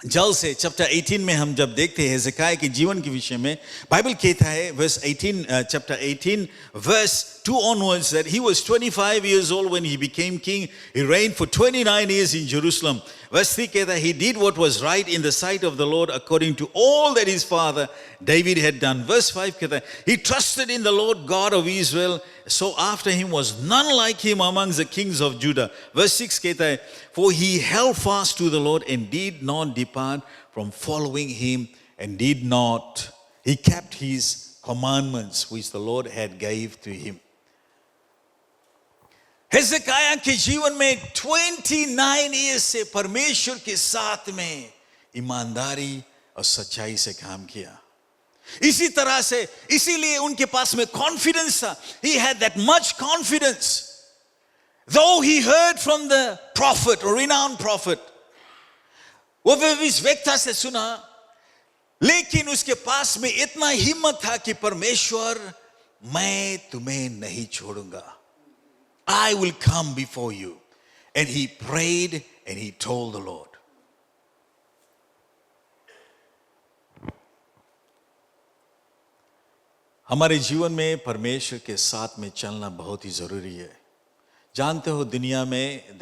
जल से चैप्टर 18 में हम जब देखते हैं हिजकिय्याह के जीवन के विषय में बाइबल कहता है verse 18 chapter 18 verse 2 onwards that he was 25 years old when he became king. He reigned for 29 years in Jerusalem. Verse 3 कहता है he did what was right in the sight of the Lord according to all that his father David had done. Verse 5 कहता है he trusted in the Lord God of Israel, so after him was none like him amongst the kings of Judah. Verse 6 कहता है for he held fast to the Lord and did not depart from following him and did not, he kept his commandments which the Lord had gave to him. हिजकिय्याह के जीवन में 29 years से परमेश्वर के साथ में ईमानदारी और सच्चाई से काम किया. इसी तरह से इसीलिए उनके पास में कॉन्फिडेंस था. He had that much confidence. Though he heard from the prophet, a renowned prophet, वो विवेकता से सुना, लेकिन उसके पास में इतना हिम्मत था कि परमेश्वर मैं तुम्हें नहीं छोड़ूंगा. I will come before you. And he prayed and he told the Lord. हमारे जीवन में परमेश्वर के साथ में चलना बहुत ही जरूरी है. जानते हो दुनिया में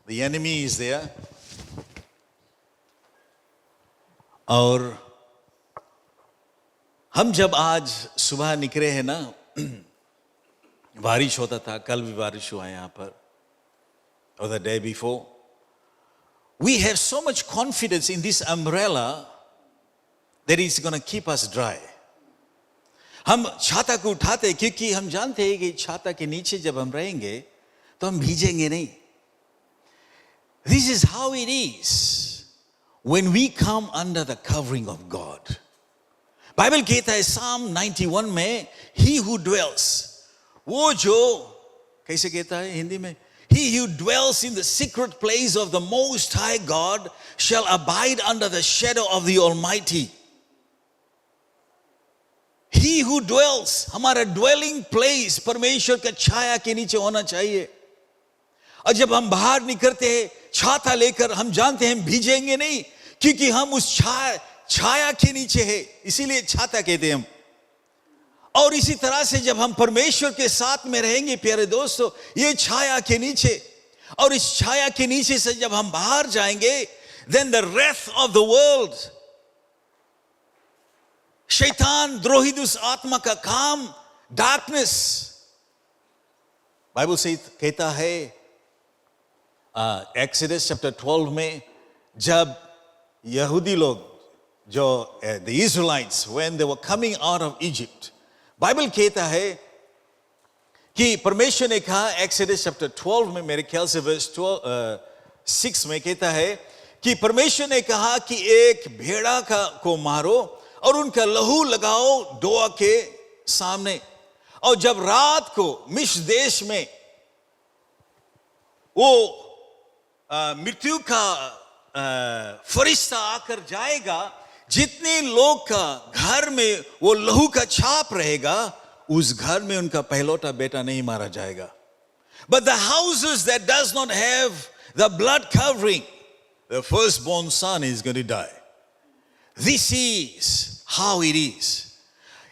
the enemy is there. और हम जब आज सुबह निकले हैं ना, बारिश होता था, कल भी बारिश हुआ यहाँ पर, or the day before. We have so much confidence in this umbrella that it's going to keep us dry. हम छाता को उठाते हैं क्योंकि हम जानते हैं कि छाता के नीचे जब हम रहेंगे तो हम भीजेंगे नहीं. This is how it is when we come under the covering of God. Bible कहता है Psalm 91 में he who dwells, वो जो कैसे कहता है हिंदी में, he who dwells in the secret place of the most high God shall abide under the shadow of the Almighty. He who dwells, हमारा dwelling place परमेश्वर का छाया के नीचे होना चाहिए. और जब हम बाहर निकलते हैं छाता लेकर, हम जानते हैं हम भीजेंगे नहीं क्योंकि हम उस छाया के नीचे है, इसीलिए छाता कहते हैं हम. और इसी तरह से जब हम परमेश्वर के साथ में रहेंगे प्यारे दोस्तों, ये छाया के नीचे, और इस छाया के नीचे से जब हम बाहर जाएंगे, then the wrath of the world, शैतान द्रोही दुष्ट आत्मा का काम, darkness, बाइबल से कहता है Exodus chapter 12 में जब यहूदी लोग जो the Israelites when they were coming out of Egypt, Bible कहता है कि परमेश्वर ने कहा Exodus chapter 12 में, मेरे ख्याल से verse 6 में कहता है कि परमेश्वर ने कहा कि एक भेड़ा को मारो और उनका लहू लगाओ दोआ के सामने. और जब रात को मिस्र देश में वो मृत्यु का फरिश्ता आकर जाएगा, जितने लोग का घर में वो लहू का छाप रहेगा, उस घर में उनका पहलौठा बेटा नहीं मारा जाएगा. But the houses that does not have the blood covering, the firstborn son is going to die. This is how it is.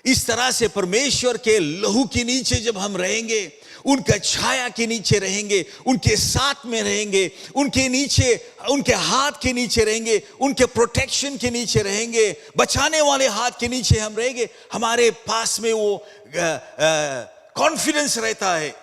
इस तरह से परमेश्वर के लहू के नीचे जब हम रहेंगे, उनका छाया के नीचे रहेंगे, उनके साथ में रहेंगे, उनके नीचे, उनके हाथ के नीचे रहेंगे, उनके प्रोटेक्शन के नीचे रहेंगे, बचाने वाले हाथ के नीचे हम रहेंगे, हमारे पास में वो कॉन्फिडेंस रहता है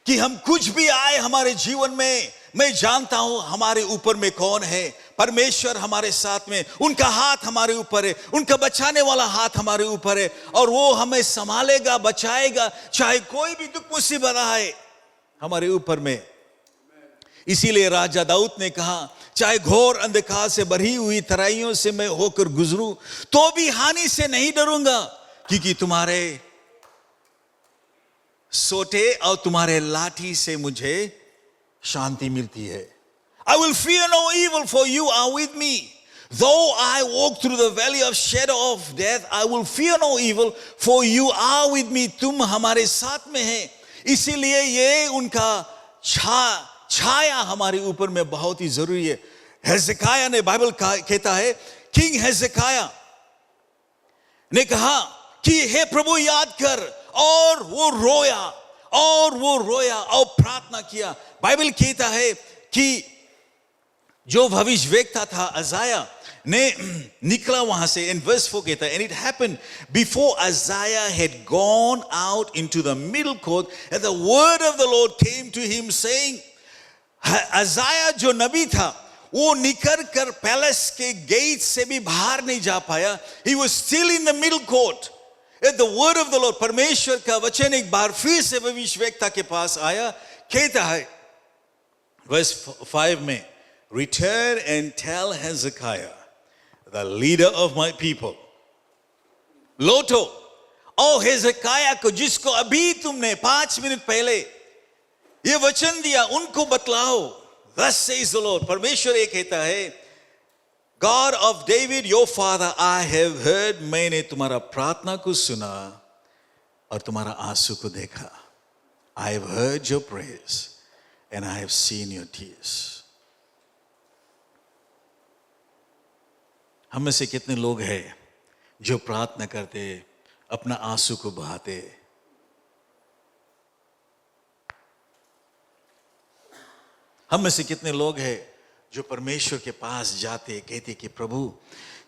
कि हम कुछ भी आए हमारे जीवन में, मैं जानता हूं हमारे ऊपर में कौन है, परमेश्वर हमारे साथ में, उनका हाथ हमारे ऊपर है, उनका बचाने वाला हाथ हमारे ऊपर है, और वो हमें संभालेगा, बचाएगा, चाहे कोई भी दुख मुसीबत आए. हमारे ऊपर में। इसीलिए राजा दाऊद ने कहा, चाहे घोर अंधकार से भरी हुई तराइयों से मैं होकर गुजरूं तो भी हानि से नहीं डरूंगा, क्योंकि तुम्हारे सोटे और तुम्हारे लाठी से मुझे शांति मिलती है। I will fear no evil, for you are with me. Though I walk through the valley of shadow of death, I will fear no evil, for you are with me. तुम हमारे साथ में हैं। इसीलिए ये उनका छाया हमारे ऊपर में बहुत ही जरूरी है। हेzekiah ने, बाइबल कहता है, किंग हेzekiah ने कहा कि हे प्रभु याद कर, और वो रोया और प्रार्थना किया। बाइबल कहता है कि जो भविष्यवक्ता था अजाया ने निकला वहां से, इन वर्स 4 कहता है, and it happened before Isaiah had gone out into the middle court and the word of the Lord came to him saying, अजाया जो नबी था वो निकल कर पैलेस के गेट से भी बाहर नहीं जा पाया। He was still in the middle court. And the word of the Lord, परमेश्वर का वचन एक बार फिर से भविष्यवक्ता के पास आया। कहता है verse 5 में, return and tell Hezekiah, the leader of my people, लौटो और हेzekiah को, जिसको अभी तुमने 5 मिनट पहले ये वचन दिया, उनको बतलाओ। Thus says the Lord, परमेश्वर ये कहता है, God of David your father, I have heard, मैंने तुम्हारा प्रार्थना को सुना और तुम्हारा आंसू को देखा। I have heard your prayers and I have seen your tears. हम में से कितने लोग हैं जो प्रार्थना करते, अपना आंसू को बहाते? हम में से कितने लोग हैं जो परमेश्वर के पास जाते, कहते कि प्रभु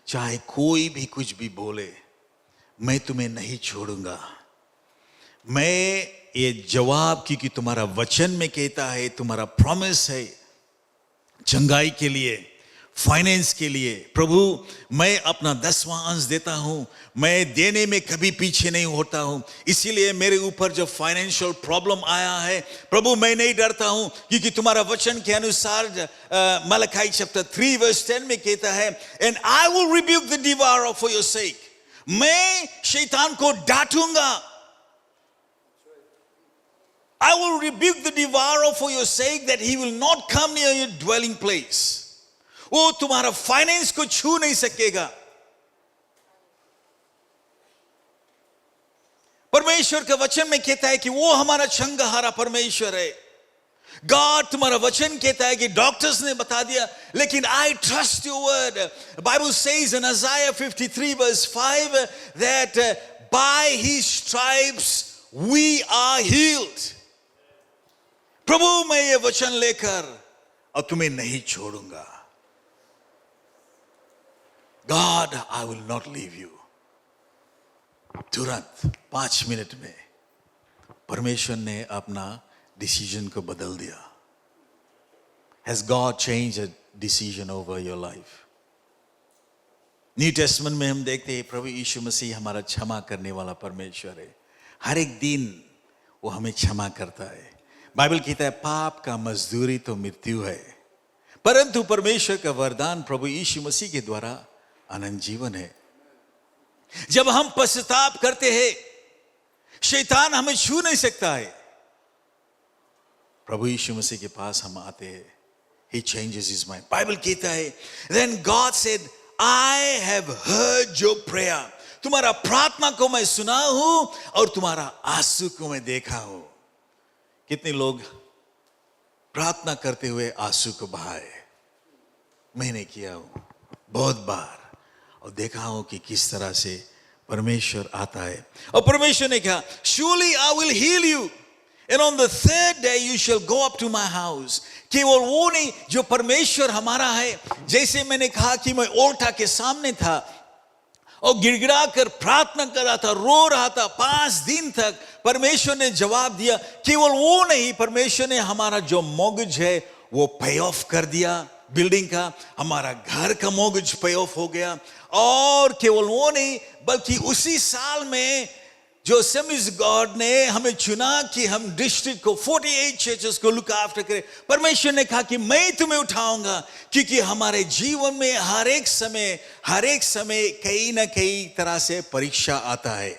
चाहे कोई भी कुछ भी बोले, मैं तुम्हें नहीं छोड़ूंगा। मैं ये जवाब, क्योंकि तुम्हारा वचन में कहता है, तुम्हारा प्रॉमिस है चंगाई के लिए, फाइनेंस के लिए। प्रभु मैं अपना 10वां अंश देता हूं, मैं देने में कभी पीछे नहीं होता हूं। इसीलिए मेरे ऊपर जो फाइनेंशियल प्रॉब्लम आया है, प्रभु मैं नहीं डरता हूं, क्योंकि तुम्हारा वचन के अनुसार मलकाई चैप्टर 3 वर्स 10 में कहता है, and I will rebuke the devourer for your sake, मैं शैतान को डांटूंगा। I will rebuke the devourer for your sake, that he will not come near your dwelling place. वो तुम्हारा फाइनेंस को छू नहीं सकेगा। परमेश्वर का वचन में कहता है कि वो हमारा छंगहारा परमेश्वर है। गॉड, तुम्हारा वचन कहता है कि डॉक्टर्स ने बता दिया, लेकिन I trust your word. The Bible says in Isaiah 53 verse 5 that by his stripes we are healed. प्रभु मैं ये वचन लेकर और तुम्हें नहीं छोड़ूंगा। God, I will not leave you. तुरंत 5 मिनट में परमेश्वर ने अपना डिसीजन को बदल दिया। Has God changed a decision over your life? New testament में हम देखते हैं प्रभु यीशु मसीह हमारा क्षमा करने वाला परमेश्वर है। हर एक दिन वो हमें क्षमा करता है। बाइबल कहता है पाप का मजदूरी तो मृत्यु है, परंतु परमेश्वर का वरदान प्रभु यीशु मसीह के द्वारा अनंत जीवन है। जब हम पश्चाताप करते हैं, शैतान हमें छू नहीं सकता है। प्रभु यीशु मसीह के पास हम आते हैं, he changes his mind. Bible कहता है, then God said, I have heard your prayer. तुम्हारा प्रार्थना को मैं सुना हूं और तुम्हारा आंसू को मैं देखा हूं। कितने लोग प्रार्थना करते हुए आंसू को बहाए? मैंने किया हूं बहुत बार, और देखा हूं कि किस तरह से परमेश्वर आता है। और परमेश्वर ने कहा, surely I will heal you and on the third day you shall go up to my house. केवल वो नहीं, जो परमेश्वर हमारा है, जैसे मैंने कहा कि मैं ओल्टा के सामने था और गिड़गिड़ा कर प्रार्थना कर रहा था, रो रहा था 5 दिन तक, परमेश्वर ने जवाब दिया। केवल वो नहीं, परमेश्वर ने हमारा जो मॉर्गेज है वो पे ऑफ कर दिया, बिल्डिंग का, हमारा घर का मॉर्गेज पे ऑफ हो गया। और केवल वो नहीं, बल्कि उसी साल में जो Assemblies of God ने हमें चुना कि हम डिस्ट्रिक्ट को 48 चर्चेस को लुक आफ्टर करें, परमेश्वर ने कहा कि मैं तुम्हें उठाऊंगा, क्योंकि हमारे जीवन में हर एक समय कहीं ना कहीं तरह से परीक्षा आता है.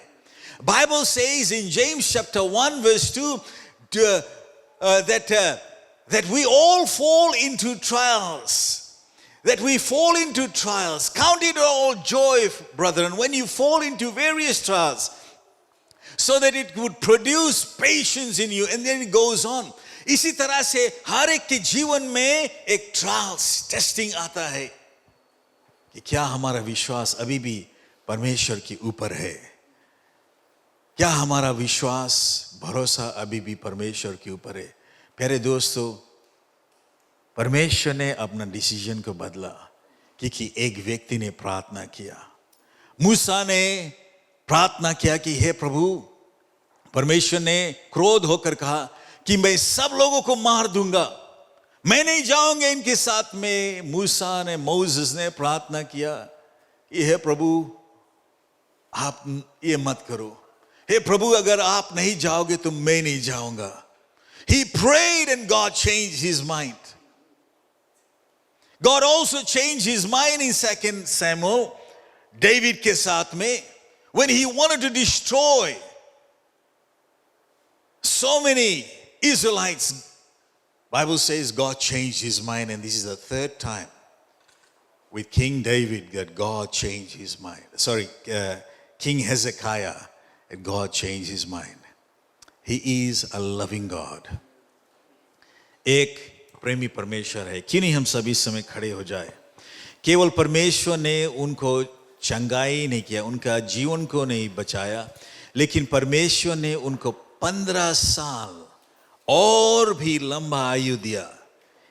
Bible says in James chapter 1 verse 2 that we all fall into trials. That we fall into trials. Count it all joy, brethren, when you fall into various trials, so that it would produce patience in you. And then it goes on. इसी तरह से हर एक के जीवन में एक trials, testing आता है कि क्या हमारा विश्वास अभी भी परमेश्वर के ऊपर है, क्या हमारा विश्वास भरोसा अभी भी परमेश्वर के ऊपर है. प्यारे दोस्तों, परमेश्वर ने अपना डिसीजन को बदला क्योंकि एक व्यक्ति ने प्रार्थना किया. मूसा ने प्रार्थना किया कि हे प्रभु, परमेश्वर ने क्रोध होकर कहा कि मैं सब लोगों को मार दूंगा, मैं नहीं जाऊंगा इनके साथ में. मोसेस ने प्रार्थना किया कि हे प्रभु, आप ये मत करो. हे प्रभु, अगर आप नहीं जाओगे तो मैं नहीं जाऊंगा. He prayed and God changed his mind. God also changed his mind in 2 Samuel, David के साथ में, when he wanted to destroy so many Israelites. Bible says God changed his mind, and this is the third time with King David that God changed his mind. King Hezekiah, that God changed his mind. He is a loving God. एक प्रेमी परमेश्वर है. क्यों नहीं हम सभी समय खड़े हो जाए. केवल परमेश्वर ने उनको चंगाई नहीं किया, उनका जीवन को नहीं बचाया, लेकिन परमेश्वर ने उनको 15 साल और भी लंबा आयु दिया.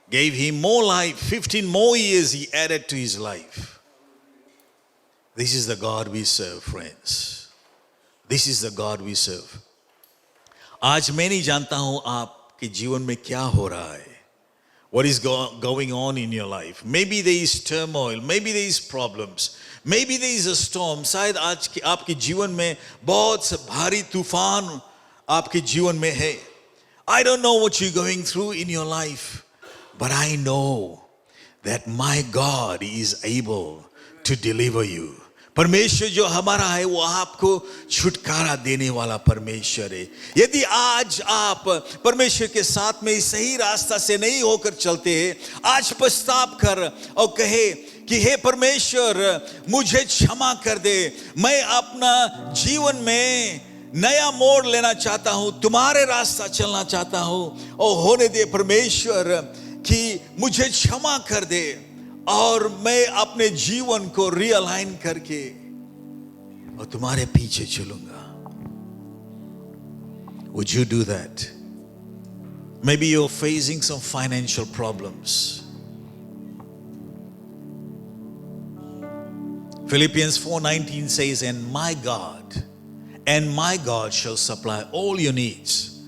Gave him more life, 15 more years he added to his life. This is the God we serve, friends. This is the God we serve. आज मैं नहीं जानता हूं आपके जीवन में क्या हो रहा है. What is going on in your life? Maybe there is turmoil, maybe there is problems, maybe there is a storm. शायद आज के आपके जीवन में बहुत भारी तूफान आपके जीवन में है. I don't know what you're going through in your life, but I know that my God is able to deliver you. परमेश्वर जो हमारा है वो आपको छुटकारा देने वाला परमेश्वर है. यदि आज आप परमेश्वर के साथ में सही रास्ता से नहीं होकर चलते हैं, आज पछतावा कर और कहे कि हे परमेश्वर, मुझे क्षमा कर दे, मैं अपना जीवन में नया मोड़ लेना चाहता हूं, तुम्हारे रास्ता चलना चाहता हूं, और होने दे परमेश्वर कि मुझे क्षमा कर दे और मैं अपने जीवन को रियलाइन करके और तुम्हारे पीछे चलूंगा. Would you do that? Maybe you're facing some financial problems. Philippians 4:19 says, and my God shall supply all your needs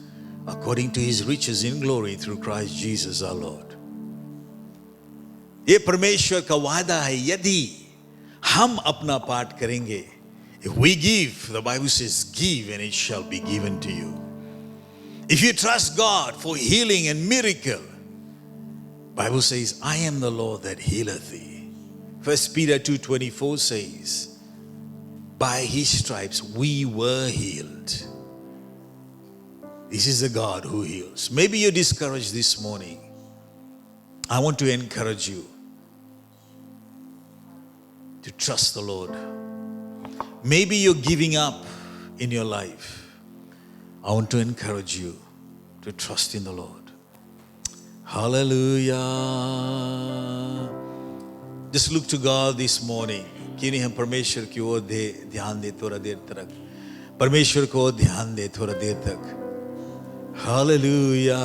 according to his riches in glory through Christ Jesus our Lord. ये परमेश्वर का वादा है. यदि हम अपना part करेंगे, if we give, the Bible says, give and it shall be given to you. If you trust God for healing and miracle, Bible says, I am the Lord that healeth thee. 1 Peter 2:24 says, by his stripes we were healed. This is the God who heals. Maybe you're discouraged this morning. I want to encourage you to trust the Lord. Maybe you're giving up in your life. I want to encourage you to trust in the Lord. Hallelujah. Just look to God this morning. क्यों नहीं हम परमेश्वर की ओर ध्यान दे थोड़ा देर तक. परमेश्वर को ध्यान दे थोड़ा देर तक. Hallelujah.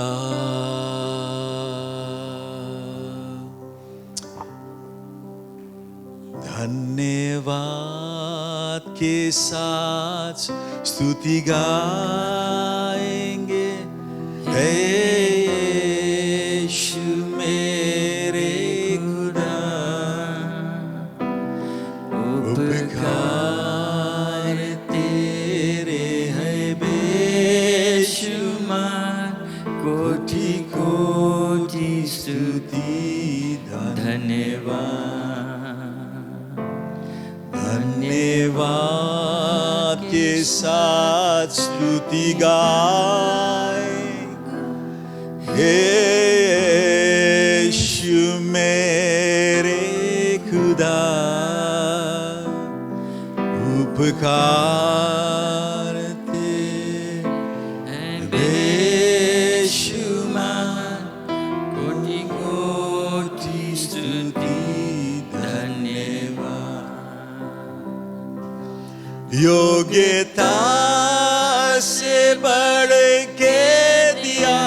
धन्यवाद के साथ स्तुति गाएंगे, हे यीशु मेरे खुदा, उपकार तेरे कोटि कोटि स्तुति धन्यवाद। धन्यवाद के साथ स्तुति गाए, हे यीशु मेरे खुदा, उपकार तेरे बेशुमार, कोटि कोटि स्तुति धन्यवाद। योग्यता से बढ़ के दिया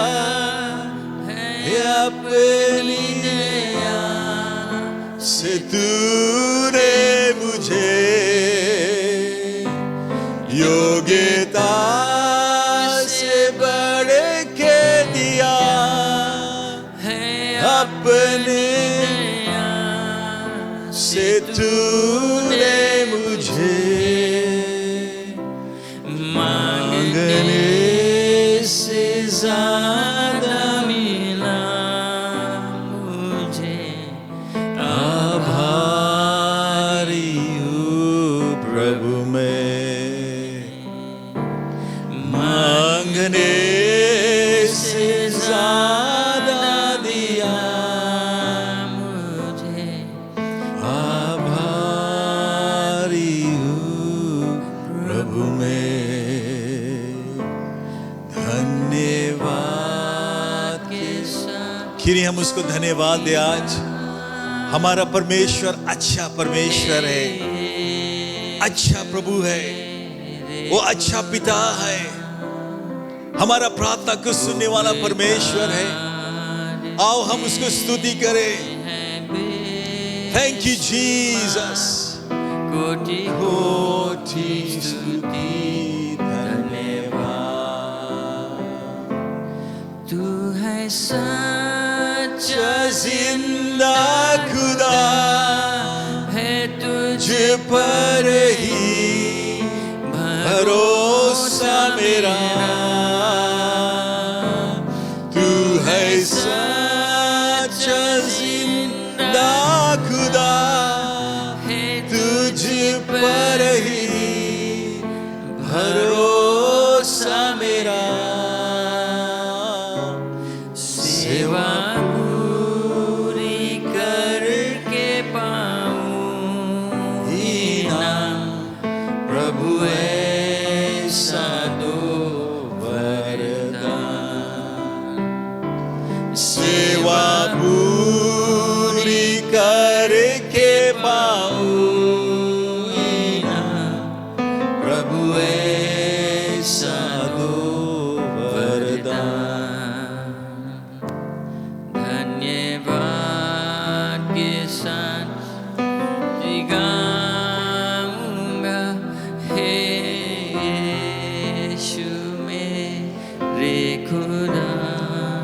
है अपनी दया से तूने मुझे, योग्यता से बढ़ के दिया है अपने से तूने मुझे, मांगने से ज्यादा मिला मुझे, आभारी हूँ प्रभु मैं, मांगने से ज्यादा दिया मुझे, आभारी हूँ प्रभु मैं। धन्यवाद के साथ खिरी हम उसको धन्यवाद दे। आज हमारा परमेश्वर अच्छा परमेश्वर है, अच्छा प्रभु है, वो अच्छा पिता है, हमारा प्रार्थना को सुनने वाला परमेश्वर है। आओ हम उसको स्तुति करें। Thank you Jesus. कोटि कोटि स्तुति धन्यवाद। तू है सच्चा जिंदा खुदा है, तुझ तुझ पर ही भरोसा मेरा, तू है सच्चा जिंदा खुदा है, तुझ पर ही भरोसा मेरा, सेवा पूरी करके पाऊं इनाम, प्रभु ऐसा दो वरदान, सेवा पूरी करके पाऊं इनाम, प्रभु ऐसा दो वरदान। धन्यवाद के साथ गाऊंगा, हे यीशु मेरे खुदा।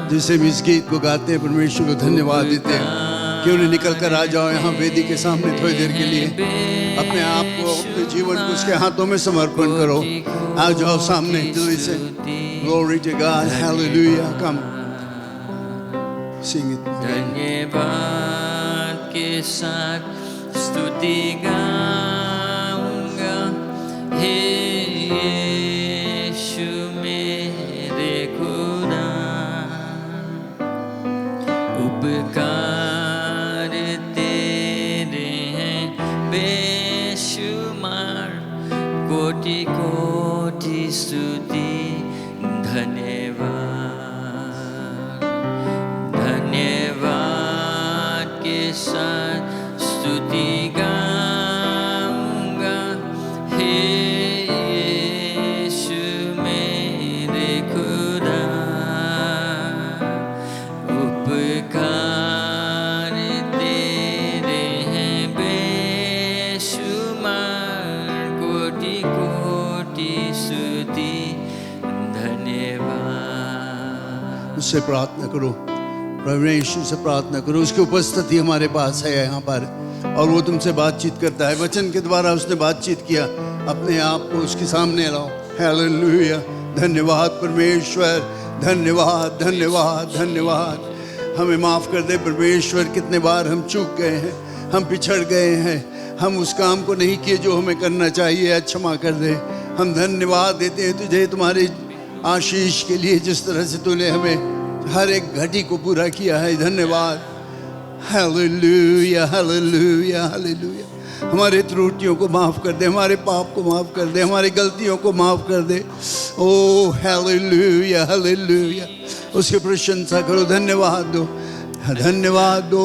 जिसे भी इस गीत को गाते हैं परमेश्वर को धन्यवाद देते हैं। क्यों नहीं निकल कर आ जाओ यहाँ वेदी के सामने थोड़ी देर के लिए, अपने आप को, अपने जीवन को उसके हाथों में समर्पण करो। आ जाओ सामने जल्दी से। Glory to God, hallelujah, come sing it. धन्यवाद के साथ स्तुति गाऊंगा, हे यीशु मेरे खुदा। उपकार तेरे हैं बेशुमार, कोटि कोटि स्तुति धन्यवाद। धन्यवाद के साथ स्तुति गाऊंगा, हे यीशु मेरे खुदा। उपकार तेरे हैं बेशुमार, कोटि कोटि स्तुति धन्यवाद। उससे प्रार्थना करो, परमेश्वर से प्रार्थना करो। उसकी उपस्थिति हमारे पास है यहाँ पर और वो तुमसे बातचीत करता है। वचन के द्वारा उसने बातचीत किया। अपने आप को उसके सामने लाओ। हालेलुया, धन्यवाद परमेश्वर, धन्यवाद धन्यवाद धन्यवाद। हमें माफ़ कर दे परमेश्वर, कितने बार हम चूक गए हैं, हम पिछड़ गए हैं, हम उस काम को नहीं किए जो हमें करना चाहिए। क्षमा कर दे। हम धन्यवाद देते हैं तुझे तुम्हारी आशीष के लिए, जिस तरह से तूने हमें हर एक घड़ी को पूरा किया है। धन्यवाद। Hallelujah hallelujah hallelujah. हमारे त्रुटियों को माफ़ कर दे, हमारे पाप को माफ़ कर दे, हमारी गलतियों को माफ़ कर दे। ओ हालेलुया हालेलुया। उसकी प्रशंसा करो, धन्यवाद दो, धन्यवाद दो,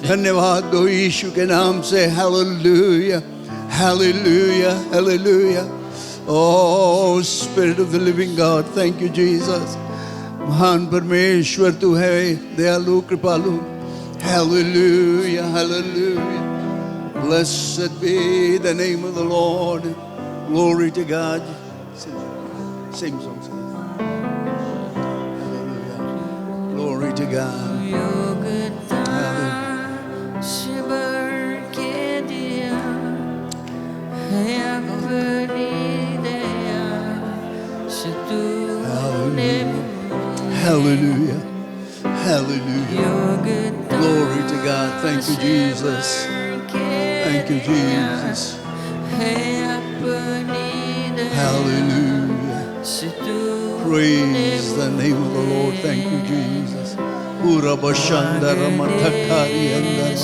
धन्यवाद दो यीशु के नाम से। Hallelujah hallelujah hallelujah. Oh spirit of the living God, thank you Jesus. महान परमेश्वर तू है, दयालु कृपालु। Hallelujah hallelujah. Blessed be the name of the Lord. Glory to God. Same song. Hallelujah. Glory to God. योग्यता से बढ़ के दिया है अपनी दया से तूने Hallelujah. Hallelujah. योग्यता Glory to God. Thank you, Jesus. Thank you, Jesus. है अपनी दया Hallelujah. से तूने Praise the name of the Lord. Thank you, Jesus. Pura bashandara mathakari andara.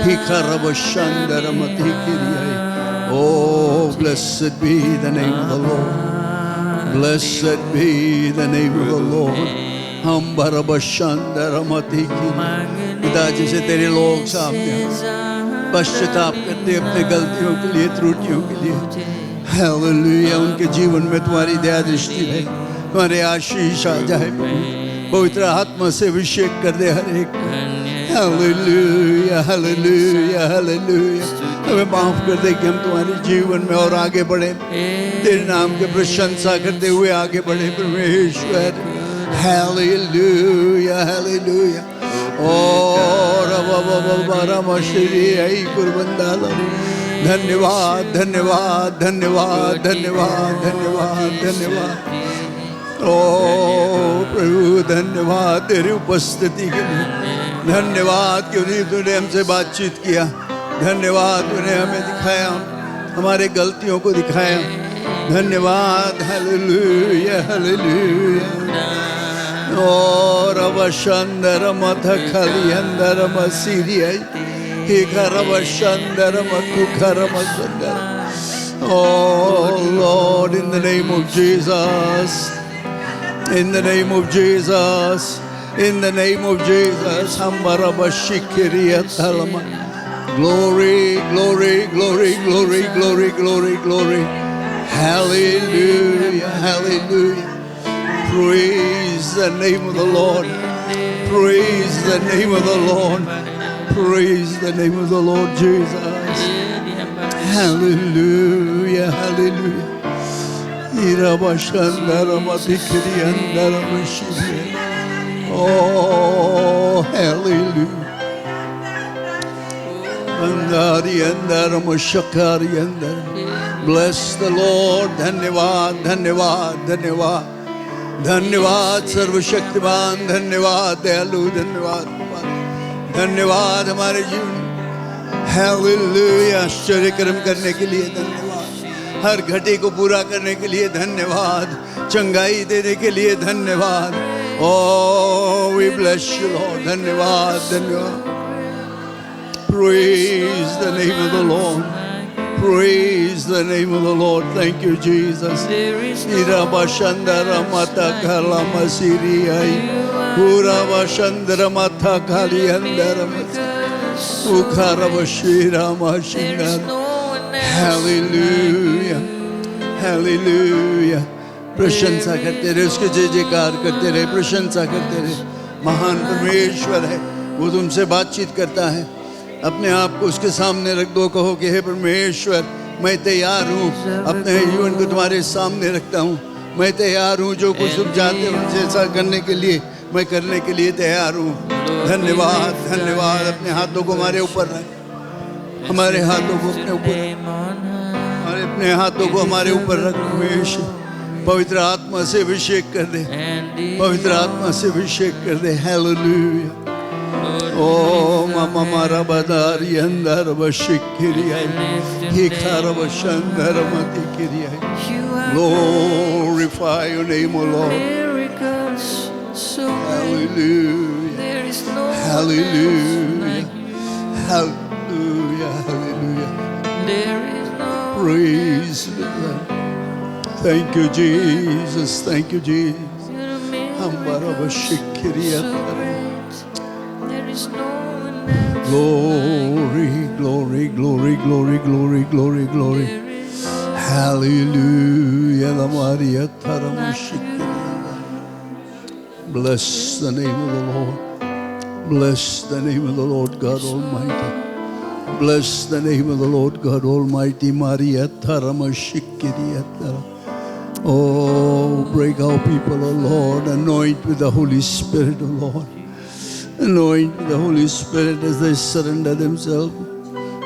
Hikara bashandara mathikiri. Oh, blessed be the name of the Lord. Blessed be the name of the Lord. हम बरबशांदर मती की पिताजी से तेरे लोग सामने पश्चाताप करते अपने गलतियों के लिए, त्रुटियों के लिए। हालेलुया। उनके जीवन में तुम्हारी दया दृष्टि है, तुम्हारे आशीष आ जाए। पवित्र आत्मा से अभिषेक कर दे हर एक को। Hallelujah hallelujah hallelujah. हमें माफ कर दे कि हम तुम्हारे जीवन में और आगे बढ़े, तेरे नाम की प्रशंसा करते हुए आगे बढ़े परमेश्वर। Hallelujah, hallelujah. और धन्यवाद धन्यवाद धन्यवाद धन्यवाद धन्यवाद धन्यवाद। ओ प्रभु धन्यवाद तेरी उपस्थिति के लिए, धन्यवाद क्योंकि तूने हमसे बातचीत किया, धन्यवाद तूने हमें दिखाया, हमारे गलतियों को दिखाया। धन्यवाद। Hallelujah hallelujah. और अवशंदर मथ खली अंदर मसीरिया he karavashandara matu karamasandara। Oh Lord, in the name of Jesus, in the name of Jesus, in the name of Jesus, hambarabashikiriya talama। Glory glory glory glory glory glory glory। Hallelujah hallelujah। Praise the name of the Lord. Praise the name of the Lord. Praise the name of the Lord Jesus. Hallelujah, hallelujah. Oh, hallelujah. Bless the Lord. धन्यवाद धन्यवाद धन्यवाद धन्यवाद सर्वशक्तिमान, धन्यवाद दयालु, धन्यवाद धन्यवाद हमारे जीवन। हालेलुया। आश्चर्य कर्म करने के लिए धन्यवाद, हर घटी को पूरा करने के लिए धन्यवाद, चंगाई देने के लिए धन्यवाद। Oh we bless you Lord. धन्यवाद धन्यवाद। Praise the name of the Lord. Praise the name of the Lord. Thank you, Jesus. Irabashandara mata kalama siriyai. Urabashandara mata kaliyandara mata. Ukharabashira mashindara. Hallelujah. Hallelujah. प्रशंसा करते रहे, उसके जय जयकार करते रहे, प्रशंसा करते रहे। महान परमेश्वर है, वो तुमसे बातचीत करता है। अपने आप को उसके सामने रख दो, कहो कि हे परमेश्वर मैं तैयार हूँ, अपने जीवन को तुम्हारे सामने रखता हूँ। मैं तैयार हूँ, जो कुछ तुम चाहते हो जैसा करने के लिए मैं करने के लिए तैयार हूँ। धन्यवाद धन्यवाद। अपने हाथों को हमारे ऊपर रख, हमारे हाथों को अपने ऊपर, हमारे अपने हाथों को हमारे ऊपर रख परमेश्वर। पवित्र आत्मा से अभिषेक कर दे, and the पवित्र आत्मा से अभिषेक कर दे। हालेलुया। ओ मामा मारा बदारी अंदर बशिकिरिया ही खारा बशंदर मति किरिया। you are Glorify your name, O Lord. miracles so great. Hallelujah. There is no one else Hallelujah. like you. Hallelujah. Hallelujah. There is no Praise be God. Thank you, Jesus. Thank you, Jesus. Hambara bashikiriya. so great. There is no one else. Glory, glory, glory, glory, glory, glory, glory. There is no Hallelujah. La Maria Taramashikiriya. Bless the name of the Lord. Bless the name of the Lord God Almighty. Bless the name of the Lord God Almighty. Maria Taramashikiriya. Oh, break our people, O Lord. Anoint with the Holy Spirit, O Lord. Anoint with the Holy Spirit as they surrender themselves.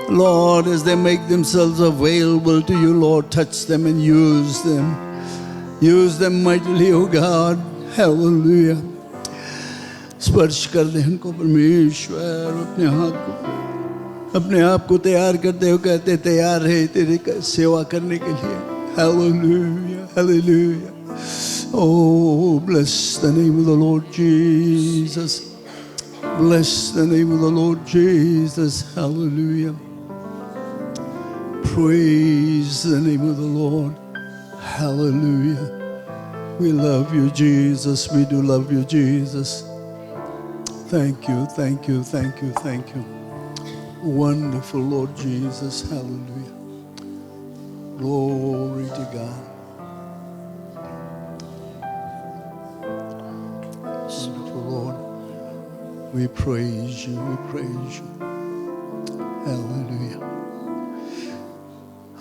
Lord, as they make themselves available to you, Lord, touch them and use them. Use them mightily, O God. Hallelujah. स्पर्श कर दे उनको परमेश्वर। अपने आप को तैयार करते हो, कहते तैयार है तेरी सेवा करने के लिए। Hallelujah, hallelujah. Oh, bless the name of the Lord Jesus. Bless the name of the Lord Jesus. Hallelujah. Praise the name of the Lord. Hallelujah. We love you, Jesus. We do love you, Jesus. Thank you, thank you, thank you, thank you. Wonderful Lord Jesus. Hallelujah. Glory to God. Wonderful Lord. We praise you, we praise you. Hallelujah.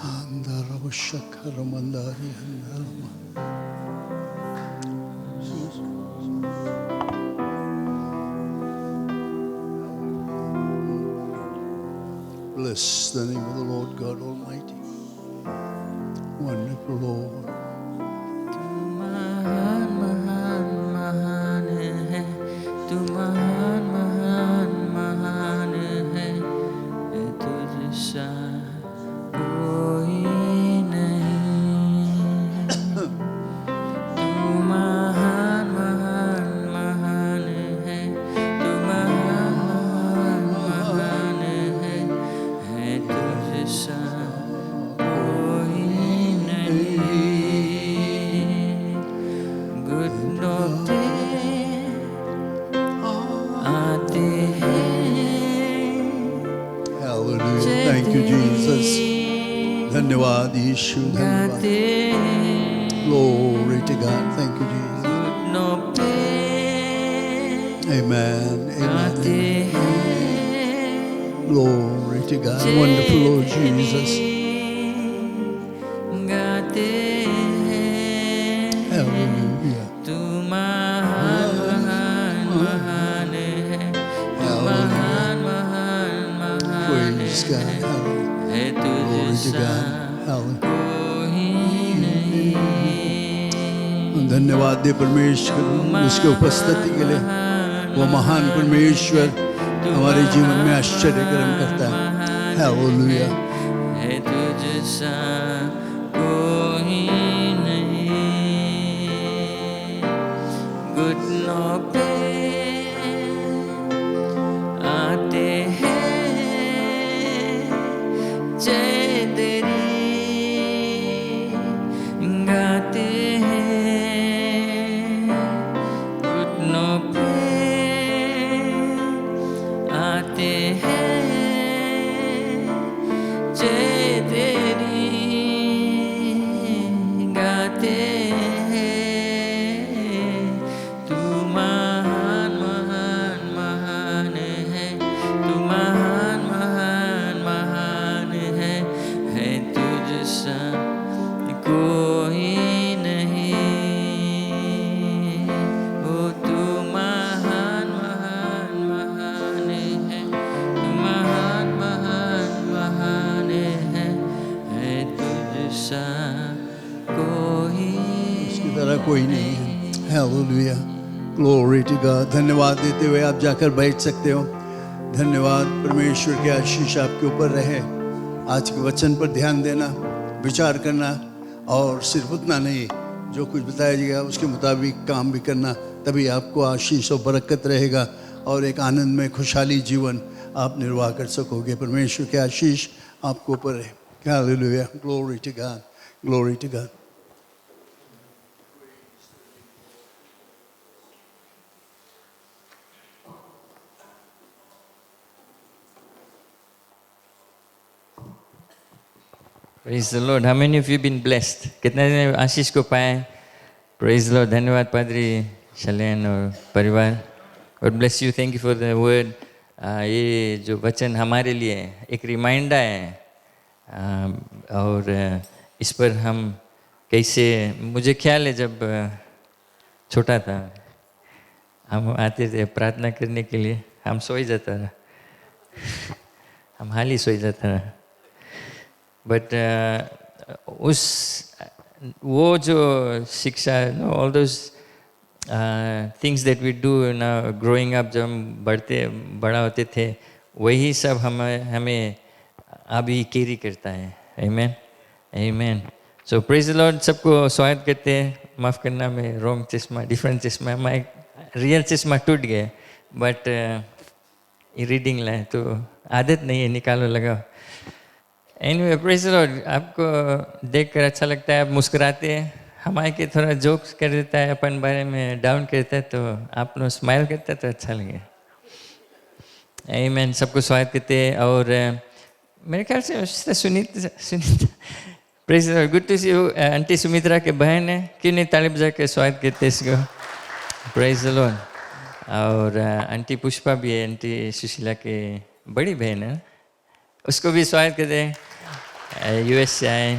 Andarava shakara mandari andarama. Bless the name of the Lord God Almighty. Wonderful Lord. महान महान महान है तू, महान महान महान है तुझसा कोई नहीं। तू महान महान महान है, तू महान महान है तुझसा कोई नहीं। घुटनों पे आते हैं Hallelujah. Thank you, Jesus. धन्यवाद यीशु, धन्यवाद. गाते हैं Glory to God. Thank you, Jesus. घुटनों पे Amen. आते Amen. हैं Glory to God. Wonderful Lord Jesus. गाते हैं Hallelujah. तू महान महान महान है, तू महान महान महान Praise God. Hallelujah. है Glory to तुझसा God. Hallelujah. कोई नहीं। धन्यवाद दे परमेश्वर उसके उपस्थिति के लिए। वो महान परमेश्वर हमारे जीवन में आश्चर्य कर्म करता है। Hallelujah. है तुझसा कोई नहीं। घुटनों पे आते हैं जय तेरी, गाते हैं घुटनों पे आते हैं जय तेरी, गाते हैं तू महान Hallelujah. Glory to God. धन्यवाद देते हुए आप जाकर बैठ सकते हो. धन्यवाद. परमेश्वर की आशीष आपके ऊपर रहे. आज के वचन पर ध्यान देना, विचार करना और सिर्फ उतना नहीं, जो कुछ बताया जाएगा उसके मुताबिक काम भी करना, तभी आपको आशीष और बरकत रहेगा और एक आनंद में खुशहाली जीवन आप निर्वाह कर सकोगे. परमेश्वर की आशीष आपको ऊपर रहे. Hallelujah. Glory to God. Glory to God. Praise the Lord. How many of you been blessed? कितने ने आशीष को पाए? Praise the Lord. धन्यवाद पादरी शलेन और परिवार. God bless you. Thank you for the word. ये जो वचन हमारे लिए एक रिमाइंडर है और इस पर हम कैसे, मुझे ख्याल है जब छोटा था हम आते थे प्रार्थना करने के लिए, हम सो ही जाता था, हम हाल ही सो ही जाता था. बट उस वो जो शिक्षा, all those things that we do ना ग्रोइंग अप, जब हम बड़ा होते थे, वही सब हमें अभी कैरी करता है. आमीन आमीन. सो प्रेज द लॉर्ड. सबको स्वागत करते हैं. माफ़ करना मैं रॉन्ग चश्मा, डिफरेंट चश्मा, मैं रियल चश्मा टूट गया, बट रीडिंग लाए तो आदत नहीं है, निकालो लगाओ. Anyway praise the Lord. आपको देखकर अच्छा लगता है, आप मुस्कुराते हैं, हमारे के थोड़ा जोक्स कर देता है, अपन बारे में डाउन करता है, तो आप लोग स्माइल करता है तो अच्छा लगे. आमीन. सबको स्वागत करते हैं. और मेरे ख्याल से Sunita praise the Lord. Good to see you. Aunty Sumitra के बहन है, क्यों नहीं ताली बजा के स्वागत करते इसको. Praise the Lord. और आंटी पुष्पा भी है, आंटी सुशीला के बड़ी बहन है, उसको भी स्वागत करते हैं. यूएस से आए.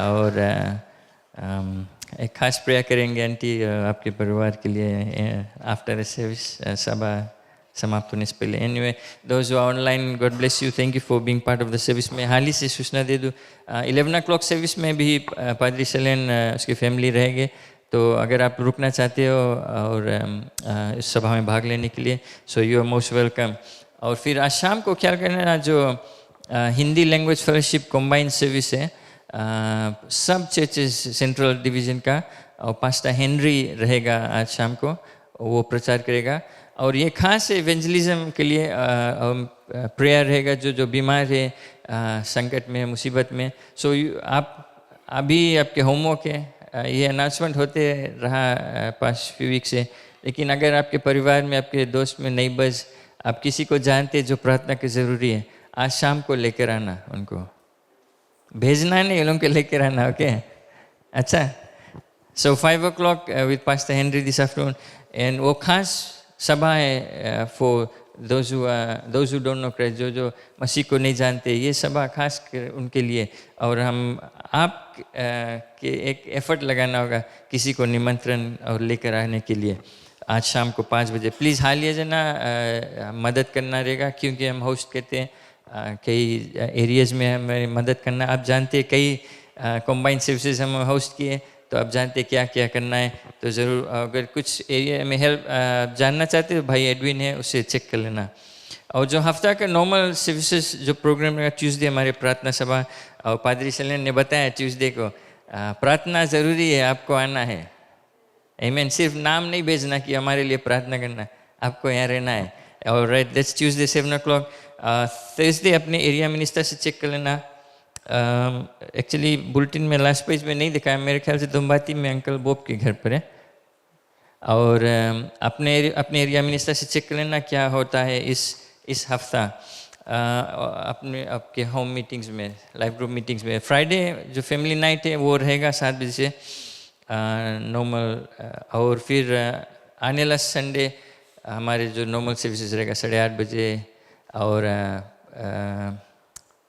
और एक खास प्रेयर करेंगे आंटी आपके परिवार के लिए आफ्टर सर्विस, सभा समाप्त होने से पहले. Anyway those online, God bless you. Thank you for being part of the service. में हाल ही से सूचना दे दूँ, 11 o'clock सर्विस में भी पादरी शलेन उसकी फैमिली रहेंगे, तो अगर आप रुकना चाहते हो और इस सभा में भाग लेने के लिए, so you are most welcome. और फिर आज शाम को ख्याल करना, जो Hindi language fellowship combine service है सब चर्चेस सेंट्रल डिवीज़न का, और पास्टर हेनरी रहेगा आज शाम को, वो प्रचार करेगा. और ये खास इवेंजलिज्म के लिए प्रेयर रहेगा, जो बीमार है, संकट में, मुसीबत में. सो आप अभी आपके होमवर्क है, ये अनाउंसमेंट होते रहा पास्ट फ्यू वीक से, लेकिन अगर आपके परिवार में, आपके दोस्त में, नेबर्स, आप किसी को जानते जो प्रार्थना की ज़रूरी है, आज शाम को लेकर आना, उनको भेजना नहीं, उन लोगों को लेकर आना. ओके अच्छा. सो 5 o'clock with pastor Henry this afternoon. And वो खास सभा है for those who don't know Christ, जो मसीह को नहीं जानते, ये सभा खास कर उनके लिए. और हम आप के एक एफर्ट लगाना होगा किसी को निमंत्रण और लेकर आने के लिए. आज शाम को 5 बजे प्लीज़ हालिया जना मदद करना रहेगा, क्योंकि हम होस्ट करते हैं कई एरियाज़ में, हमें मदद करना. आप जानते हैं कई कॉम्बाइन सर्विसेज हम होस्ट किए, तो आप जानते क्या क्या करना है. तो ज़रूर अगर कुछ एरिया में हेल्प जानना चाहते हो, भाई एडविन है, उससे चेक कर लेना. और जो हफ्ता का नॉर्मल सर्विसेज जो प्रोग्राम रहेगा, ट्यूसडे हमारे प्रार्थना सभा, और पादरी शलेन ने बताया ट्यूसडे को प्रार्थना ज़रूरी है, आपको आना है. आमीन. सिर्फ नाम नहीं भेजना कि हमारे लिए प्रार्थना करना, आपको यहाँ रहना है. और right, that's Tuesday 7 o'clock. Thursday अपने एरिया मिनिस्टर से चेक कर लेना. एक्चुअली बुलेटिन में लास्ट पेज में नहीं दिखाया, मेरे ख्याल से दुम्बाती में अंकल बोब के घर पर है. और अपने एरिया मिनिस्टर से चेक कर लेना क्या होता है इस हफ्ता आपके होम मीटिंग्स में, लाइव ग्रुप मीटिंग्स में. फ्राइडे जो फैमिली नाइट है वो रहेगा 7 बजे से नॉर्मल. और फिर आने वाला संडे हमारे जो नॉर्मल सर्विसेज रहेगा 8:30 बजे. और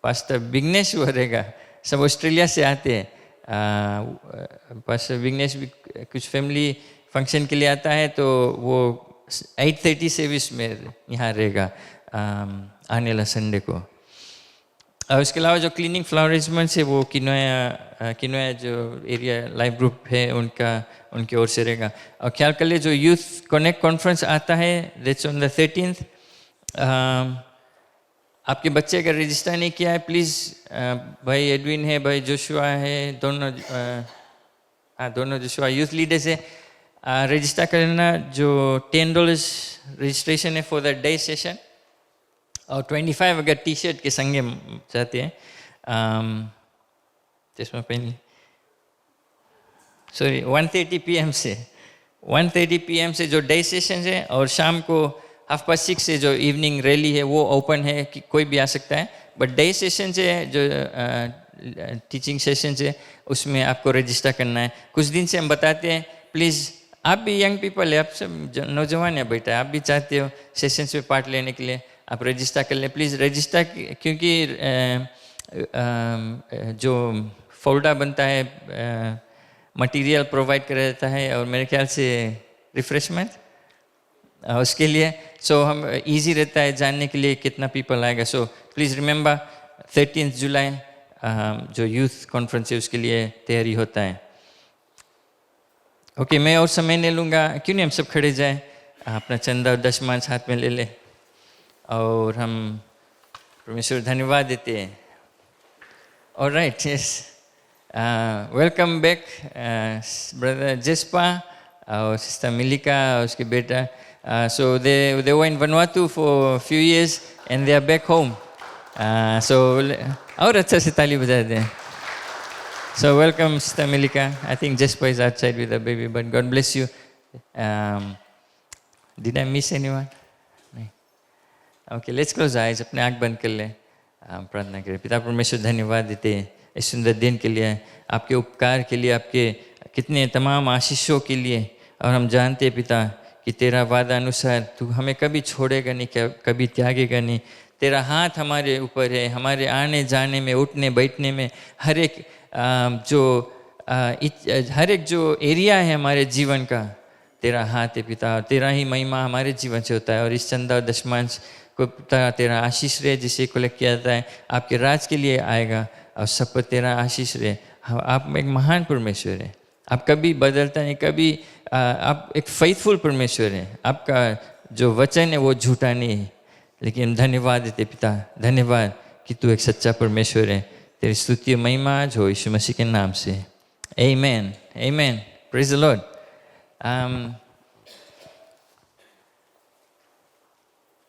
पास्टर विघ्नेश वो रहेगा, सब ऑस्ट्रेलिया से आते हैं. पास्टर विघ्नेश भी कुछ फैमिली फंक्शन के लिए आता है, तो वो 8:30 सर्विस में यहाँ रहेगा आने वाला संडे को. और उसके अलावा जो क्लीनिंग फ्लावर अरेंजमेंट्स है वो किनोया जो एरिया लाइफ ग्रुप है उनकी ओर से रहेगा। और ख्याल कर ले जो यूथ कनेक्ट कॉन्फ्रेंस आता है दैट्स ऑन द 13th। आपके बच्चे अगर रजिस्टर नहीं किया है प्लीज़, भाई एडविन है, भाई जोशुआ है, दोनों जोशुआ यूथ लीडर्स है, रजिस्टर करना। जो $10 रजिस्ट्रेशन है फॉर द डे सेशन, और 25 अगर टी शर्ट के संगे चाहते हैं। चश्मा पहनी, सॉरी 1:30 PM से 1:30 PM से जो डे सेशन है, और शाम को 6:30 से जो इवनिंग रैली है वो ओपन है कि कोई भी आ सकता है। बट डे सेशन से जो टीचिंग सेशन है उसमें आपको रजिस्टर करना है। कुछ दिन से हम बताते हैं, प्लीज़ आप भी यंग पीपल है, आप सब नौजवान है बेटा, आप भी चाहते हो सेशंस में पार्ट लेने के लिए, आप रजिस्टर कर लें प्लीज़। रजिस्टर क्योंकि जो फोल्डर बनता है मटेरियल प्रोवाइड कर देता है, और मेरे ख्याल से रिफ्रेशमेंट उसके लिए, सो हम इजी रहता है जानने के लिए कितना पीपल आएगा। सो प्लीज़ रिमेंबर 13 जुलाई जो यूथ कॉन्फ्रेंस है उसके लिए तैयारी होता है। ओके, मैं और समय नहीं लूँगा, क्यों नहीं हम सब खड़े जाए, अपना चंदा और दशमांश हाथ में ले ले और हम परमेश्वर धन्यवाद देते हैं। Alright, yes, welcome back brother Jesper और सिस्टर मिलिका और उसके बेटा। So they were in Vanuatu for a few years and they are back home. So और अच्छा से ताली बजा दें। So welcome Sister Milika. I think Jesper is outside with the baby, but God bless you. Did I miss anyone? नहीं। Okay, let's close our eyes. अपने आँख बंद कर लें, हम प्रार्थना करें। पिता परमेश्वर धन्यवाद देते हैं इस सुंदर दिन के लिए, आपके उपकार के लिए, आपके कितने तमाम आशीषों के लिए। और हम जानते हैं पिता कि तेरा वादा अनुसार तू हमें कभी छोड़ेगा नहीं, कभी त्यागेगा नहीं। तेरा हाथ हमारे ऊपर है, हमारे आने जाने में, उठने बैठने में, हर एक जो एरिया है हमारे जीवन का तेरा हाथ है पिता। और तेरा ही महिमा हमारे जीवन से होता है। और इस चंदा और दशमांश को पिता तेरा आशीष रहे, जिसे कलेक्ट किया जाता है आपके राज के लिए आएगा, और सब पर तेरा आशीष रहे। आप एक महान परमेश्वर है, आप कभी बदलता नहीं, कभी आप एक फेथफुल परमेश्वर हैं। आपका जो वचन है वो झूठा नहीं है। लेकिन धन्यवाद देते पिता, धन्यवाद कि तू एक सच्चा परमेश्वर है। तेरी स्तुति महिमा हो यीशु मसीह के नाम से, आमीन, आमीन, प्रेज द लॉर्ड।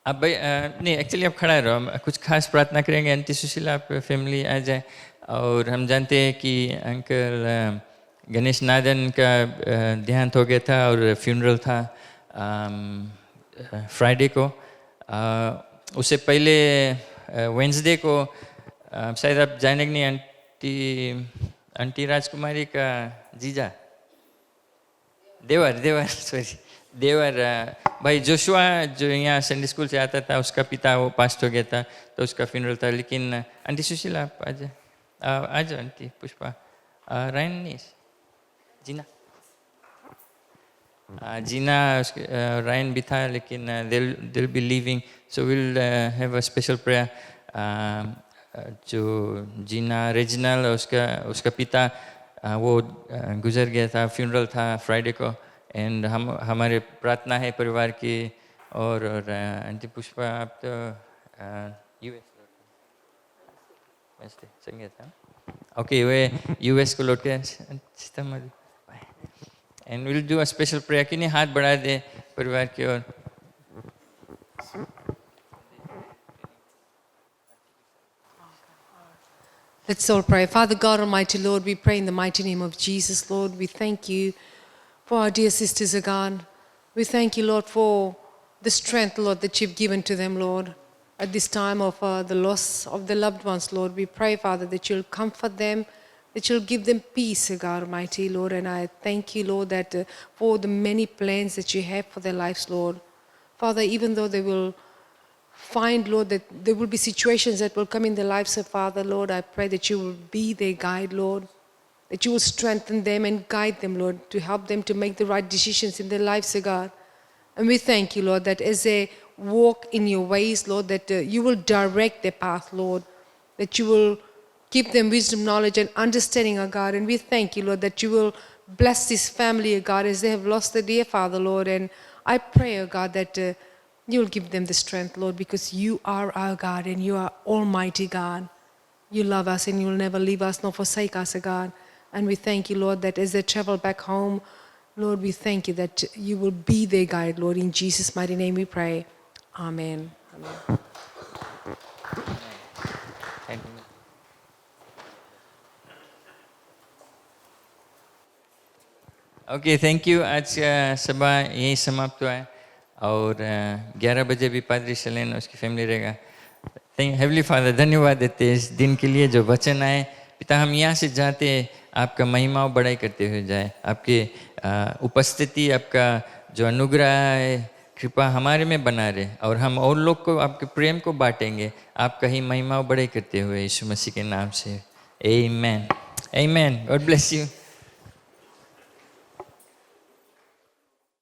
अब भाई नहीं, एक्चुअली आप खड़ा रहो, हम कुछ खास प्रार्थना करेंगे। आंटी सुशीला, आप फैमिली आ जाए। और हम जानते हैं कि अंकल गणेश नादन का देहांत हो गया था और फ्यूनरल था फ्राइडे को। उससे पहले वेंसडे को शायद आप जाने कि नहीं, आंटी राजकुमारी का जीजा देवर भाई जोशुआ जो यहाँ संडे स्कूल से आता था, उसका पिता वो पास्ट हो गया था, तो उसका फ्यूनरल था। लेकिन आंटी सुशीला आप आ जाओ, आंटी पुष्पा, रायन नहीं, जीना रायन भी था, लेकिन they'll be leaving, so we'll have a special prayer। जो जीना रेजिनल उसका पिता वो गुजर गया था, फ्यूनरल था फ्राइडे को। एंड हमारे प्रार्थना है परिवार की। और आंटी पुष्पा आप तो यूएस संगे था, ओके, वे यूएस को लौट के। And we'll do a special prayer। किन्हीं हाथ बढ़ा दे परिवार की ओर। Let's all pray. Father God Almighty, Lord, we pray in the mighty name of Jesus, Lord. We thank you for our dear sisters, O God. We thank you, Lord, for the strength, Lord, that you've given to them, Lord, at this time of the loss of their loved ones, Lord. We pray, Father, that you'll comfort them, that you'll give them peace, O God Almighty, Lord. And I thank you, Lord, that for the many plans that you have for their lives, Lord. Father, even though they will find, Lord, that there will be situations that will come in their lives, so Father, Lord, I pray that you will be their guide, Lord, that you will strengthen them and guide them, Lord, to help them to make the right decisions in their lives, O God. And we thank you, Lord, that as they walk in your ways, Lord, that you will direct their path, Lord, that you will give them wisdom, knowledge, and understanding, oh God. And we thank you, Lord, that you will bless this family, oh God, as they have lost their dear father, Lord. And I pray, oh God, that you will give them the strength, Lord, because you are our God and you are Almighty God. You love us and you will never leave us nor forsake us, oh God. And we thank you, Lord, that as they travel back home, Lord, we thank you that you will be their guide, Lord. In Jesus' mighty name we pray. Amen. Amen. Okay, thank you. आज का सभा यहीं समाप्त हुआ है और 11 बजे भी पादरी शलेन उसकी फैमिली रहेगा। हेवली फादर, धन्यवाद देते हैं इस दिन के लिए जो वचन आए। पिता, हम यहाँ से जाते हैं आपका महिमा और बड़ाई करते हुए जाए। आपके उपस्थिति, आपका जो अनुग्रह है, कृपा हमारे में बना रहे और हम और लोग को आपके प्रेम को बांटेंगे, आपका ही महिमा और बड़ाई करते हुए यीशु मसीह के नाम से। आमीन। आमीन। God bless you.